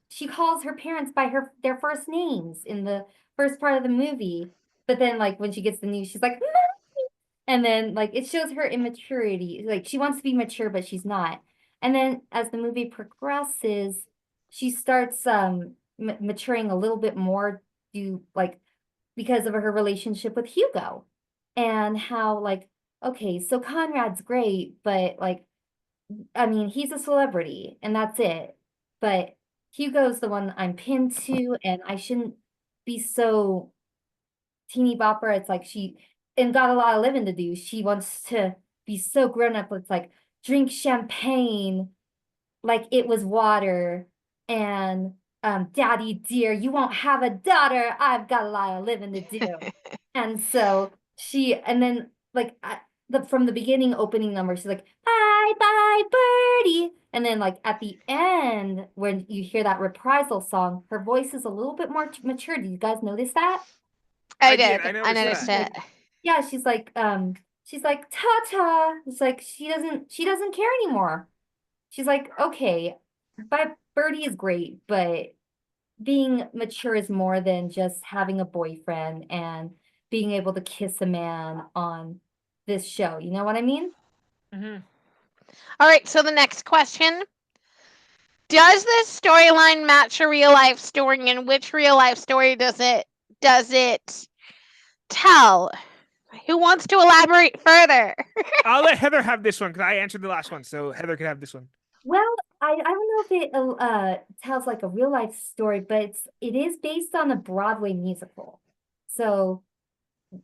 she calls her parents by their first names in the first part of the movie. But then like when she gets the news, she's like, and then like it shows her immaturity. Like she wants to be mature, but she's not. And then as the movie progresses, she starts maturing a little bit more, like because of her relationship with Hugo, and how like, okay, so Conrad's great, but like, I mean, he's a celebrity and that's it. But Hugo's the one I'm pinned to, and I shouldn't be so teeny bopper. It's like and got a lot of living to do. She wants to be so grown up. It's like drink champagne like it was water, and daddy dear, you won't have a daughter. I've got a lot of living to do. And so and then like from the beginning opening number, she's like, bye bye birdie. And then like at the end, when you hear that reprisal song, her voice is a little bit more mature. Do you guys notice that? I I did. did. I I noticed noticed that. it. Yeah, she's like ta-ta. It's like she doesn't care anymore. She's like, okay, but Birdie is great, but being mature is more than just having a boyfriend and being able to kiss a man on this show. You know what I mean? Mm-hmm. All right, so the next question. Does this storyline match a real life story, and which real life story does it tell? Who wants to elaborate further? I'll let Heather have this one because I answered the last one, so Heather can have this one. Well, I don't know if it tells like a real life story, but it is based on a Broadway musical. So,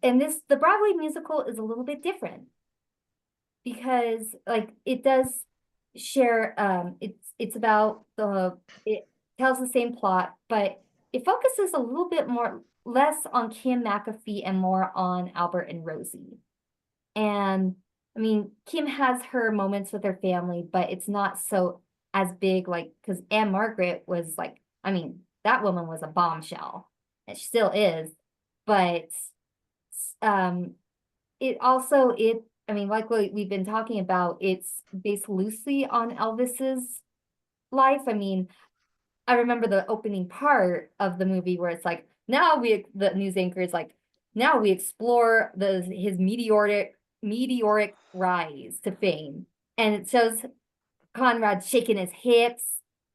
and the Broadway musical is a little bit different, because like it does share it's about it tells the same plot, but it focuses a little bit more less on Kim McAfee and more on Albert and Rosie. And I mean, Kim has her moments with her family, but it's not so as big, like, because Ann-Margret was like, I mean, that woman was a bombshell, and she still is. But um it I mean, like what we've been talking about, it's based loosely on Elvis's life. I mean, I remember the opening part of the movie where it's like, the news anchor is like, now we explore his meteoric rise to fame. And it shows Conrad shaking his hips,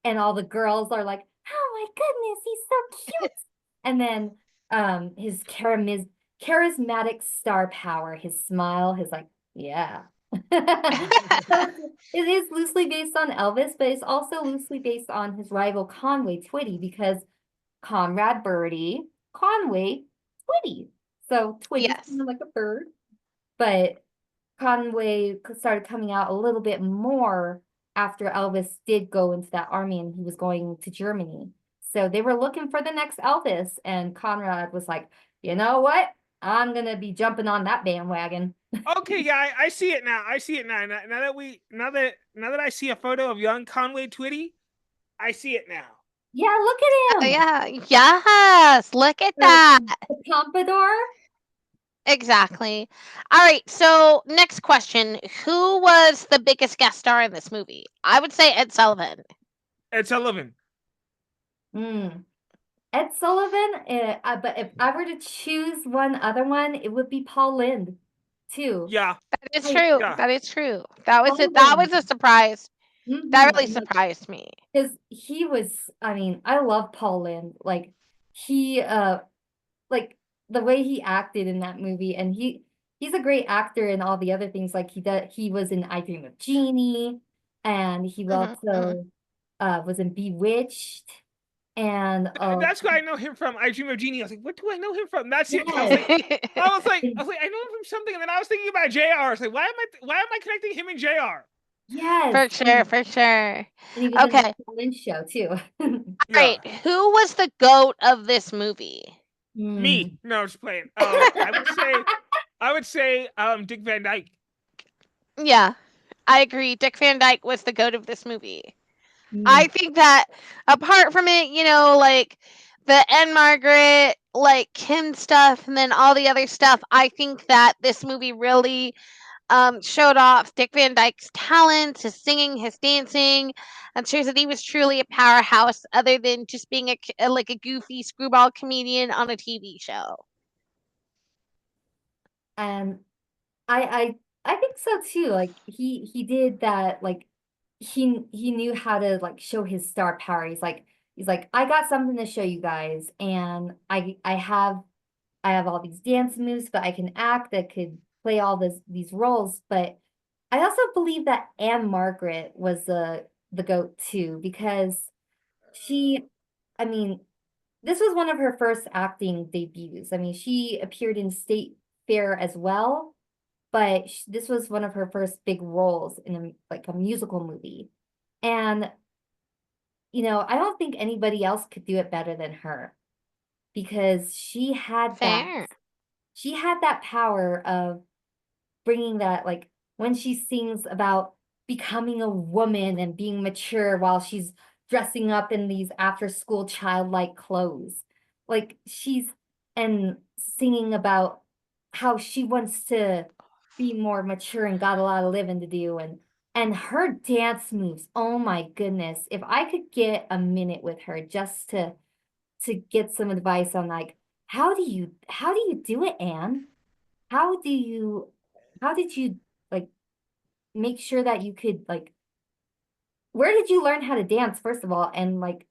and all the girls are like, oh my goodness, he's so cute. And then his charismatic star power, his smile, his like, yeah. So it is loosely based on Elvis, but it's also loosely based on his rival Conway Twitty, because Conrad Birdie, Conway Twitty. So Twitty's Yes. kind of like a bird, but Conway started coming out a little bit more after Elvis did go into that army and he was going to Germany. So they were looking for the next Elvis, and Conrad was like, you know what? I'm gonna be jumping on that bandwagon. Okay, yeah, I see it now. I see it now. Now that I see a photo of young Conway Twitty, I see it now. Yeah, look at him. Yeah. Yes. Look at that. The pompadour. Exactly. All right. So next question: who was the biggest guest star in this movie? I would say Ed Sullivan. Ed Sullivan. Ed Sullivan, but if I were to choose one other one, it would be Paul Lynde, too. Yeah. That is Like, true. Yeah. That is true. That was Paul it. That was Lynde. a surprise. That really Like, surprised me. because he was, I mean, I love Paul Lynde. Like, he, like, the way he acted in that movie, and he's a great actor in all the other things. Like, he was in I Dream of Jeannie, and he also was in Bewitched. And That's where I know him from. I Dream of Jeannie. I was like, what do I know him from? That's it. yes. I was like, I know him from something, and then I was thinking about JR. I was like, why am I connecting him and JR? Yes. For sure, for sure. And he was in Okay. the Paul Lynde show too. All right. Who was the GOAT of this movie? Me. No, I'm just playing. I would say Dick Van Dyke. Yeah, I agree. Dick Van Dyke was the GOAT of this movie. I think that apart from it, like the Ann-Margret, like Kim stuff, and then all the other stuff, I think that this movie really showed off Dick Van Dyke's talents, his singing, his dancing, and shows that he was truly a powerhouse, other than just being a goofy screwball comedian on a TV show. And I think so too. Like he did that. Like he knew how to like show his star power. He's like, I got something to show you guys, and I have all these dance moves, but I can act. That could play all these roles. But I also believe that Ann-Margret was the GOAT too, because I mean, this was one of her first acting debuts. I mean, she appeared in State Fair as well, but this was one of her first big roles in a musical movie. And, I don't think anybody else could do it better than her, because she had that power of bringing that, like, when she sings about becoming a woman and being mature while she's dressing up in these after school childlike clothes, like and singing about how she wants to be more mature and got a lot of living to do, and her dance moves, oh my goodness, if I could get a minute with her just to get some advice on, like, how do you do it, Anne? How did you like make sure that you could, like, where did you learn how to dance, first of all? And like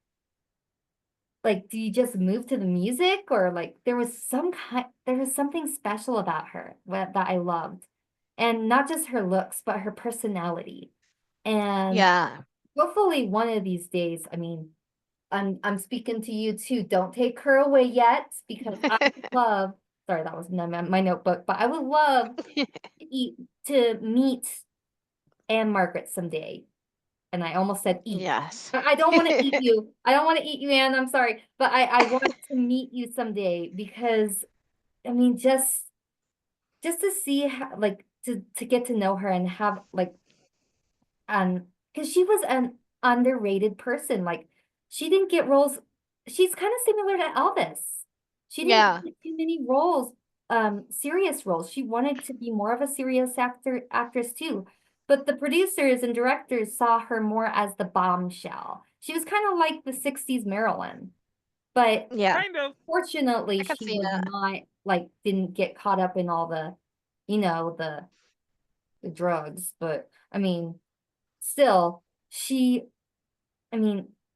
do you just move to the music, or like there was something special about her that I loved, and not just her looks, but her personality. And Yeah. hopefully one of these days, I mean, I'm speaking to you too. Don't take her away yet, because I would love. Sorry, that was my notebook, but I would love to meet Ann-Margret someday. And I almost said eat. Yes. I don't want to eat you. I don't want to eat you, Anne. I'm sorry, but I want to meet you someday, because I mean, just to see how, like, to get to know her and have like, because she was an underrated person. Like, she didn't get roles. She's kind of similar to Elvis. She didn't get too many roles serious roles. She wanted to be more of a serious actress too. But the producers and directors saw her more as the bombshell. She was kind of like the 60s Marilyn. But Yeah. Kind of. fortunately, I could she see was that. not like didn't get caught up in all the, the drugs. But I mean, still,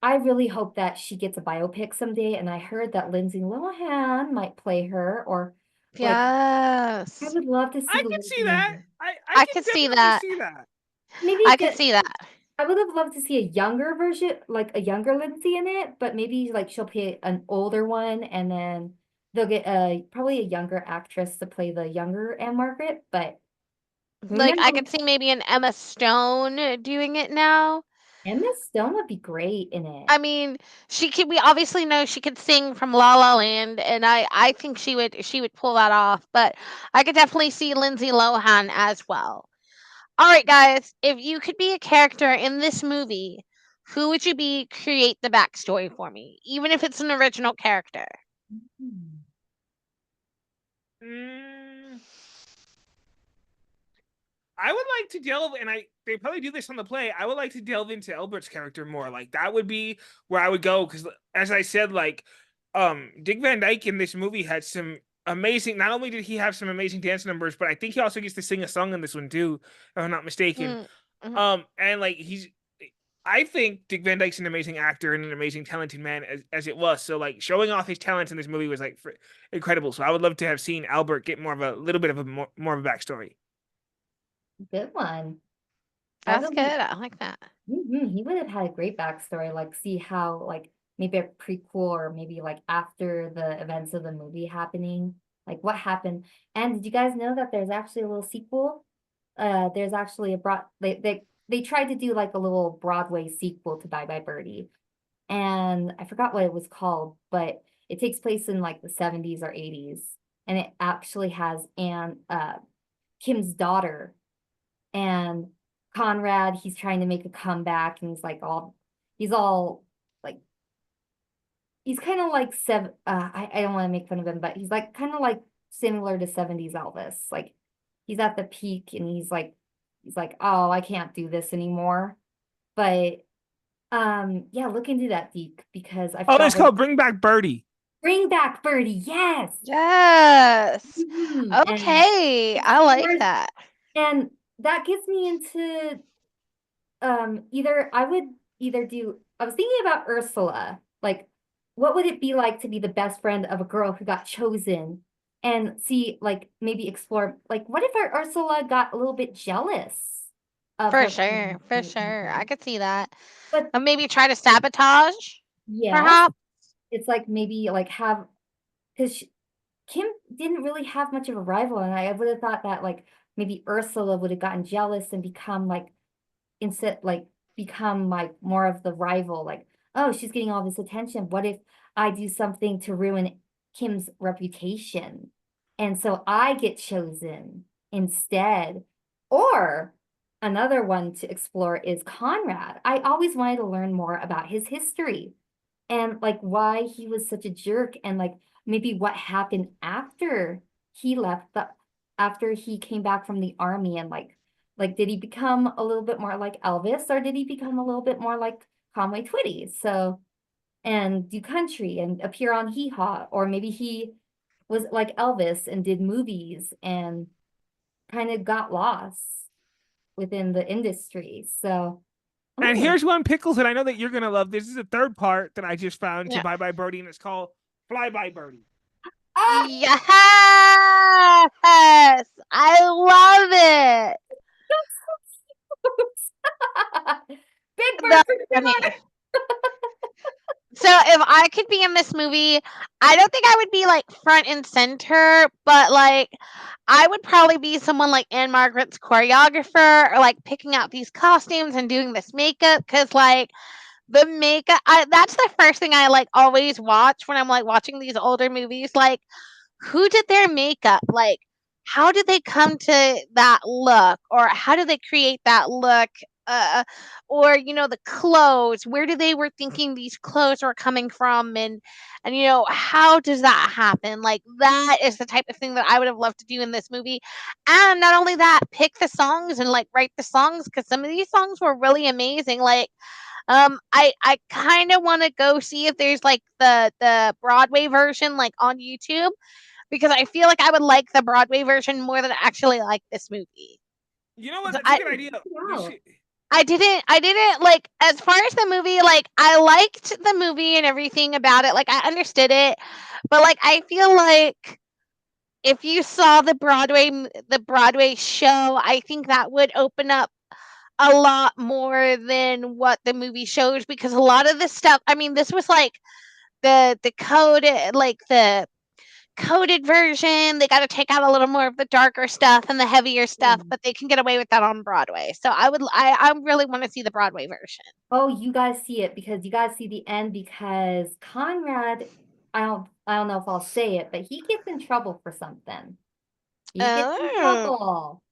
I really hope that she gets a biopic someday. And I heard that Lindsay Lohan might play her, or like I Yes. would love to I see can see Lindsay in that. it. I I can could see definitely that. see that. Maybe I could see that. I would have loved to see a younger version, like a younger Lindsay in it, but maybe like she'll play an older one, and then they'll get probably a younger actress to play the younger Ann-Margret. But who Like, I knows? could see maybe an Emma Stone doing it now. Emma Stone would be great in it. I mean, we obviously know she could sing from La La Land, and I think she would pull that off, but I could definitely see Lindsay Lohan as well. All right, guys, if you could be a character in this movie, who would you be? Create the backstory for me, even if it's an original character. Hmm. Mm, I would like to delve, and they probably do this on the play. I would like to delve into Elbert's character more. Like that would be where I would go because, as I said, like Dick Van Dyke in this movie had some amazing. Not only did he have some amazing dance numbers, but I think he also gets to sing a song in this one too, if I'm not mistaken. Mm, mhm. And like I think Dick Van Dyke's an amazing actor and an amazing talented man as it was. So like showing off his talents in this movie was like incredible. So I would love to have seen Albert get more of a little bit of a more of a backstory. Good one. I That's believe good. I like that. he would have had a great backstory, like see how like maybe a prequel or maybe like after the events of the movie happening, like what happened. And did you guys know that there's actually a little sequel? There's actually a they tried to do like a little Broadway sequel to Bye Bye Birdie, and I forgot what it was called, but it takes place in like the 70s or 80s, and it actually has Kim's daughter, and Conrad, he's trying to make a comeback, and he's all like, he's kind of like I don't want to make fun of him, but he's like kind of like similar to 70s Elvis. Like he's at the peak, and he's like, oh, I can't do this anymore. But yeah, look into that, Deke, because I Oh, forgot it's called Bring Back Birdie. Bring Back Birdie, yes. Yes. And Okay. I like that. and that gets me into either I would either do I was thinking about Ursula, like what would it be like to be the best friend of a girl who got chosen, and see like maybe explore like what if our Ursula got a little bit jealous of For her sure. friends For in the sure. I country? could see that. But And maybe try to sabotage, yes, perhaps. it's like maybe like have because Kim didn't really have much of a rival, and I would have thought that like maybe Ursula would have gotten jealous and become like instead like become like more of the rival, like, oh, she's getting all this attention, what if I do something to ruin Kim's reputation, and so I get chosen instead? Or another one to explore is Conrad. I always wanted to learn more about his history, and like why he was such a jerk, and like maybe what happened after he left the after he came back from the army, and like did he become a little bit more like Elvis, or did he become a little bit more like Conway Twitty, so and do country and appear on Hee Haw, or maybe he was like Elvis and did movies and kind of got lost within the industry. So And oh, here's one, Pickles, that I know that you're gonna love. This is the third part that I just found to Yeah. Bye Bye Birdie, and it's called Fly By Birdie. ah, Yes. I love it. Big Bird That's for funny. sure. So if I could be in this movie, I don't think I would be like front and center, but like I would probably be someone like Ann-Margret's choreographer, or like picking out these costumes and doing this makeup, because like the makeup, that's the first thing I like always watch when I'm like watching these older movies. Like, who did their makeup? Like, how did they come to that look, or how did they create that look or the clothes, where do they were thinking these clothes were coming from, and how does that happen? Like, that is the type of thing that I would have loved to do in this movie. And not only that, pick the songs and like write the songs, because some of these songs were really amazing. Like, I kind of want to go see if there's like the Broadway version like on YouTube, because I feel like I would like the Broadway version more than actually like this movie. You know what? That's a I good idea. We Wow. should. I didn't like, as far as the movie, like, I liked the movie and everything about it. Like, I understood it, but like, I feel like if you saw the Broadway show, I think that would open up a lot more than what the movie shows, because a lot of this stuff, I mean, this was like the code, like the coded version. They got to take out a little more of the darker stuff and the heavier stuff, Mm. but they can get away with that on Broadway. So I really want to see the Broadway version. Oh, you guys see it because you guys see the end because Conrad, I don't know if I'll say it, but he gets in trouble for something. He gets in Oh, trouble.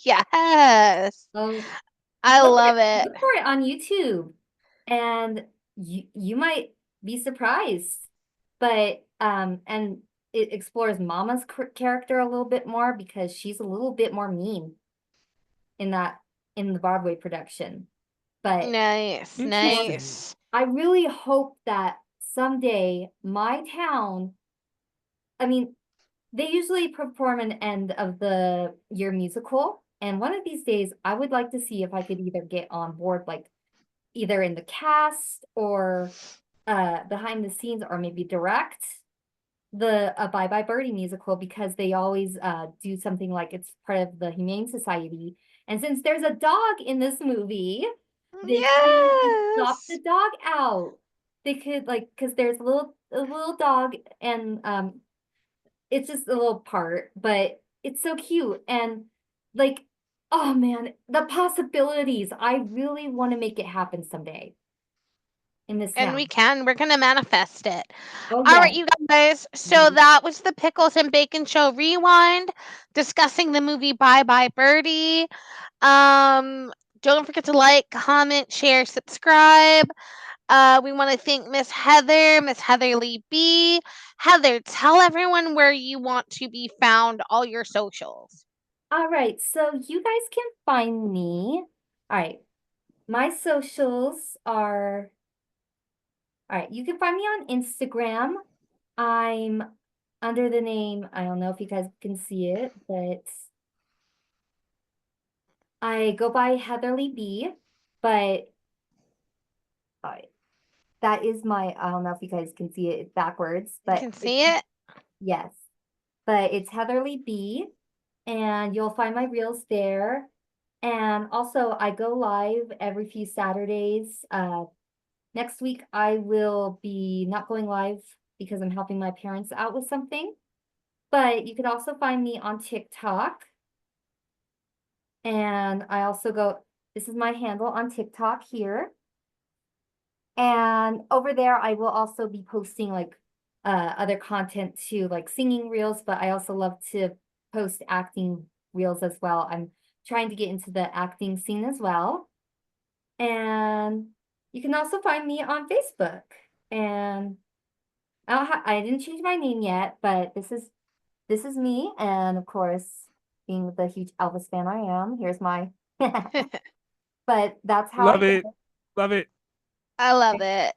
yes. So I love it. look for it on YouTube, and you might be surprised. But and it explores Mama's character a little bit more because she's a little bit more mean in the Broadway production. But Nice, Interesting. nice. I really hope that someday my town, I mean, they usually perform an end of the year musical. And one of these days, I would like to see if I could either get on board, like either in the cast or behind the scenes, or maybe direct the Bye Bye Birdie musical, because they always do something like it's part of the Humane Society. And since there's a dog in this movie, they could adopt the Yes. dog out. They could, like, because there's a little dog, and it's just a little part, but it's so cute. And like, oh man, the possibilities. I really want to make it happen someday in this And we town. can. We're going to manifest it. Oh All right, yeah. you guys. So Mhm. that was the Pickles and Bacon Show Rewind, discussing the movie Bye Bye Birdie. Um, don't forget to like, comment, share, subscribe. We want to thank Miss Heather Lee B. Heather, tell everyone where you want to be found, all your socials. All right, so you guys can find me. All right, my socials are, all right, you can find me on Instagram. I'm under the name, I don't know if you guys can see it, but I go by Heather Lee B. But all right, that is my, I don't know if you guys can see it, it's backwards, You but can see it. yes, but it's Heather Lee B. And you'll find my reels there. And also, I go live every few Saturdays. Next week, I will be not going live because I'm helping my parents out with something. But you can also find me on TikTok. And I also go, this is my handle on TikTok here. And over there, I will also be posting like other content too, like singing reels, but I also love to post acting reels as well. I'm trying to get into the acting scene as well. And you can also find me on Facebook. And I didn't change my name yet, but this is me. And of course, being the huge Elvis fan I am, here's my but that's how I Love go. it. Love it. I love it.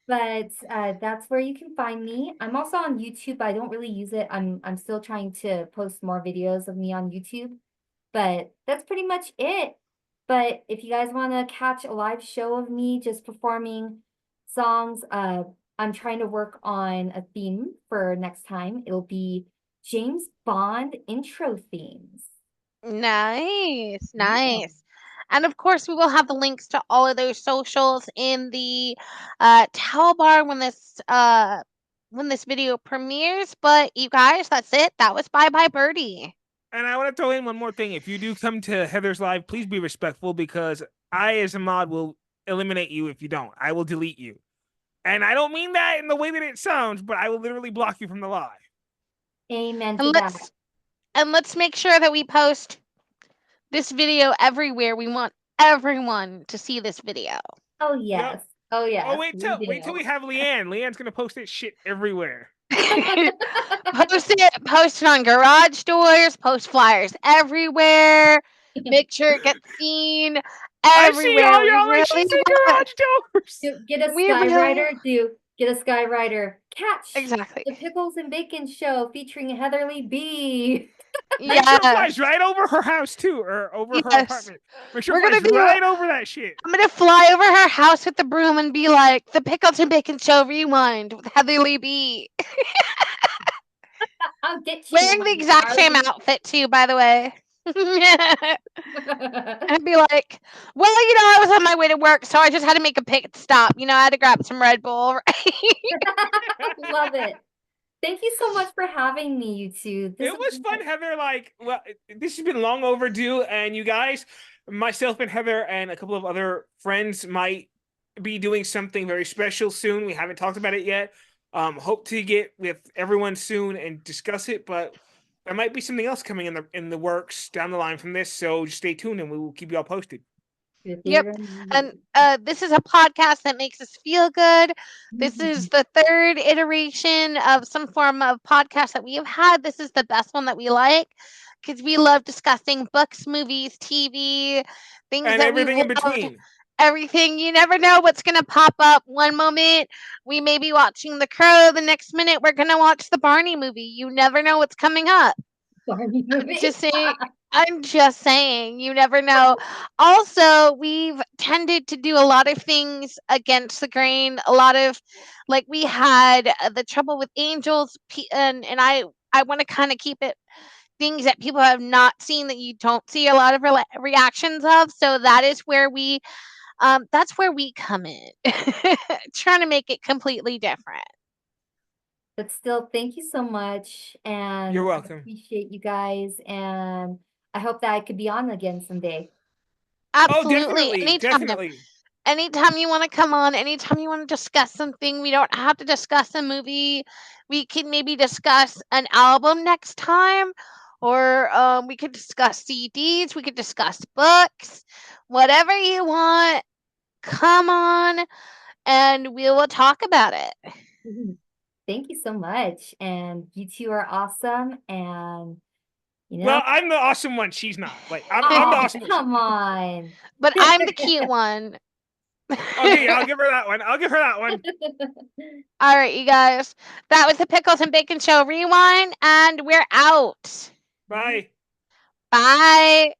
But that's where you can find me. I'm also on YouTube, but I don't really use it. I'm still trying to post more videos of me on YouTube, but that's pretty much it. But if you guys want to catch a live show of me just performing songs, I'm trying to work on a theme for next time. It'll be James Bond intro themes. Nice, Yeah. nice. And of course, we will have the links to all of those socials in the towel bar when this video premieres. But you guys, that's it. That was Bye Bye Birdie. And I want to throw in one more thing. If you do come to Heather's live, please be respectful, because I, as a mod, will eliminate you if you don't. I will delete you. And I don't mean that in the way that it sounds, but I will literally block you from the live. Amen to And that. let's make sure that we post this video everywhere. We want everyone to see this video. Oh yes. Oh yes. Oh, wait till do. we have Leanne. Leanne's gonna post this shit everywhere. Post it on garage doors, post flyers everywhere. Make sure it gets seen I everywhere. see all We y'all like really she's in want- garage doors. Get a We really- skywriter. Get a skywriter. Catch Exactly. the Pickles and Bacon show featuring Heather Leigh B. Make sure it Yes. flies right over her house too, or over her Yes. apartment. Make sure We're it gonna flies do right over that shit. I'm gonna fly over her house with the broom and be like, "The Pickles and Bacon Show Rewind with Heather Leigh B." I'll get you Wearing the one, exact same Harvey. outfit too, by the way. I'd be like, "Well, I was on my way to work, so I just had to make a pit stop. I had to grab some Red Bull." Love it. Thank you so much for having me, you two. It was fun, Heather. This has been long overdue, and you guys, myself and Heather and a couple of other friends might be doing something very special soon. We haven't talked about it yet. Hope to get with everyone soon and discuss it, but there might be something else coming in the works down the line from this. So just stay tuned, and we will keep you all posted. Yep. And this is a podcast that makes us feel good. This is the third iteration of some form of podcast that we have had. This is the best one that we like because we love discussing books, movies, TV, things And that everything we in loved. between. Everything. You never know what's going to pop up. One moment we may be watching The Crow. The next minute we're going to watch the Barney movie. You never know what's coming up. Barney movie. I'm just saying, you never know. Also, we've tended to do a lot of things against the grain. A lot of, like, we had the Trouble with Angels, and I want to kind of keep it things that people have not seen that you don't see a lot of reactions of. So that is where that's where we come in, trying to make it completely different. But still, thank you so much. And You're I welcome. appreciate you guys. And I hope that I could be on again someday. Absolutely. Definitely. Anytime you want to come on, anytime you want to discuss something, we don't have to discuss a movie. We can maybe discuss an album next time, or we could discuss CDs. We could discuss books, whatever you want. Come on, and we will talk about it. Thank you so much. And you two are awesome. And well, I'm the awesome one. She's not. Like I'm the awesome one. Come on. But I'm the cute one. Okay, I'll give her that one. All right, you guys. That was the Pickles and Bacon Show Rewind, and we're out. Bye. Bye.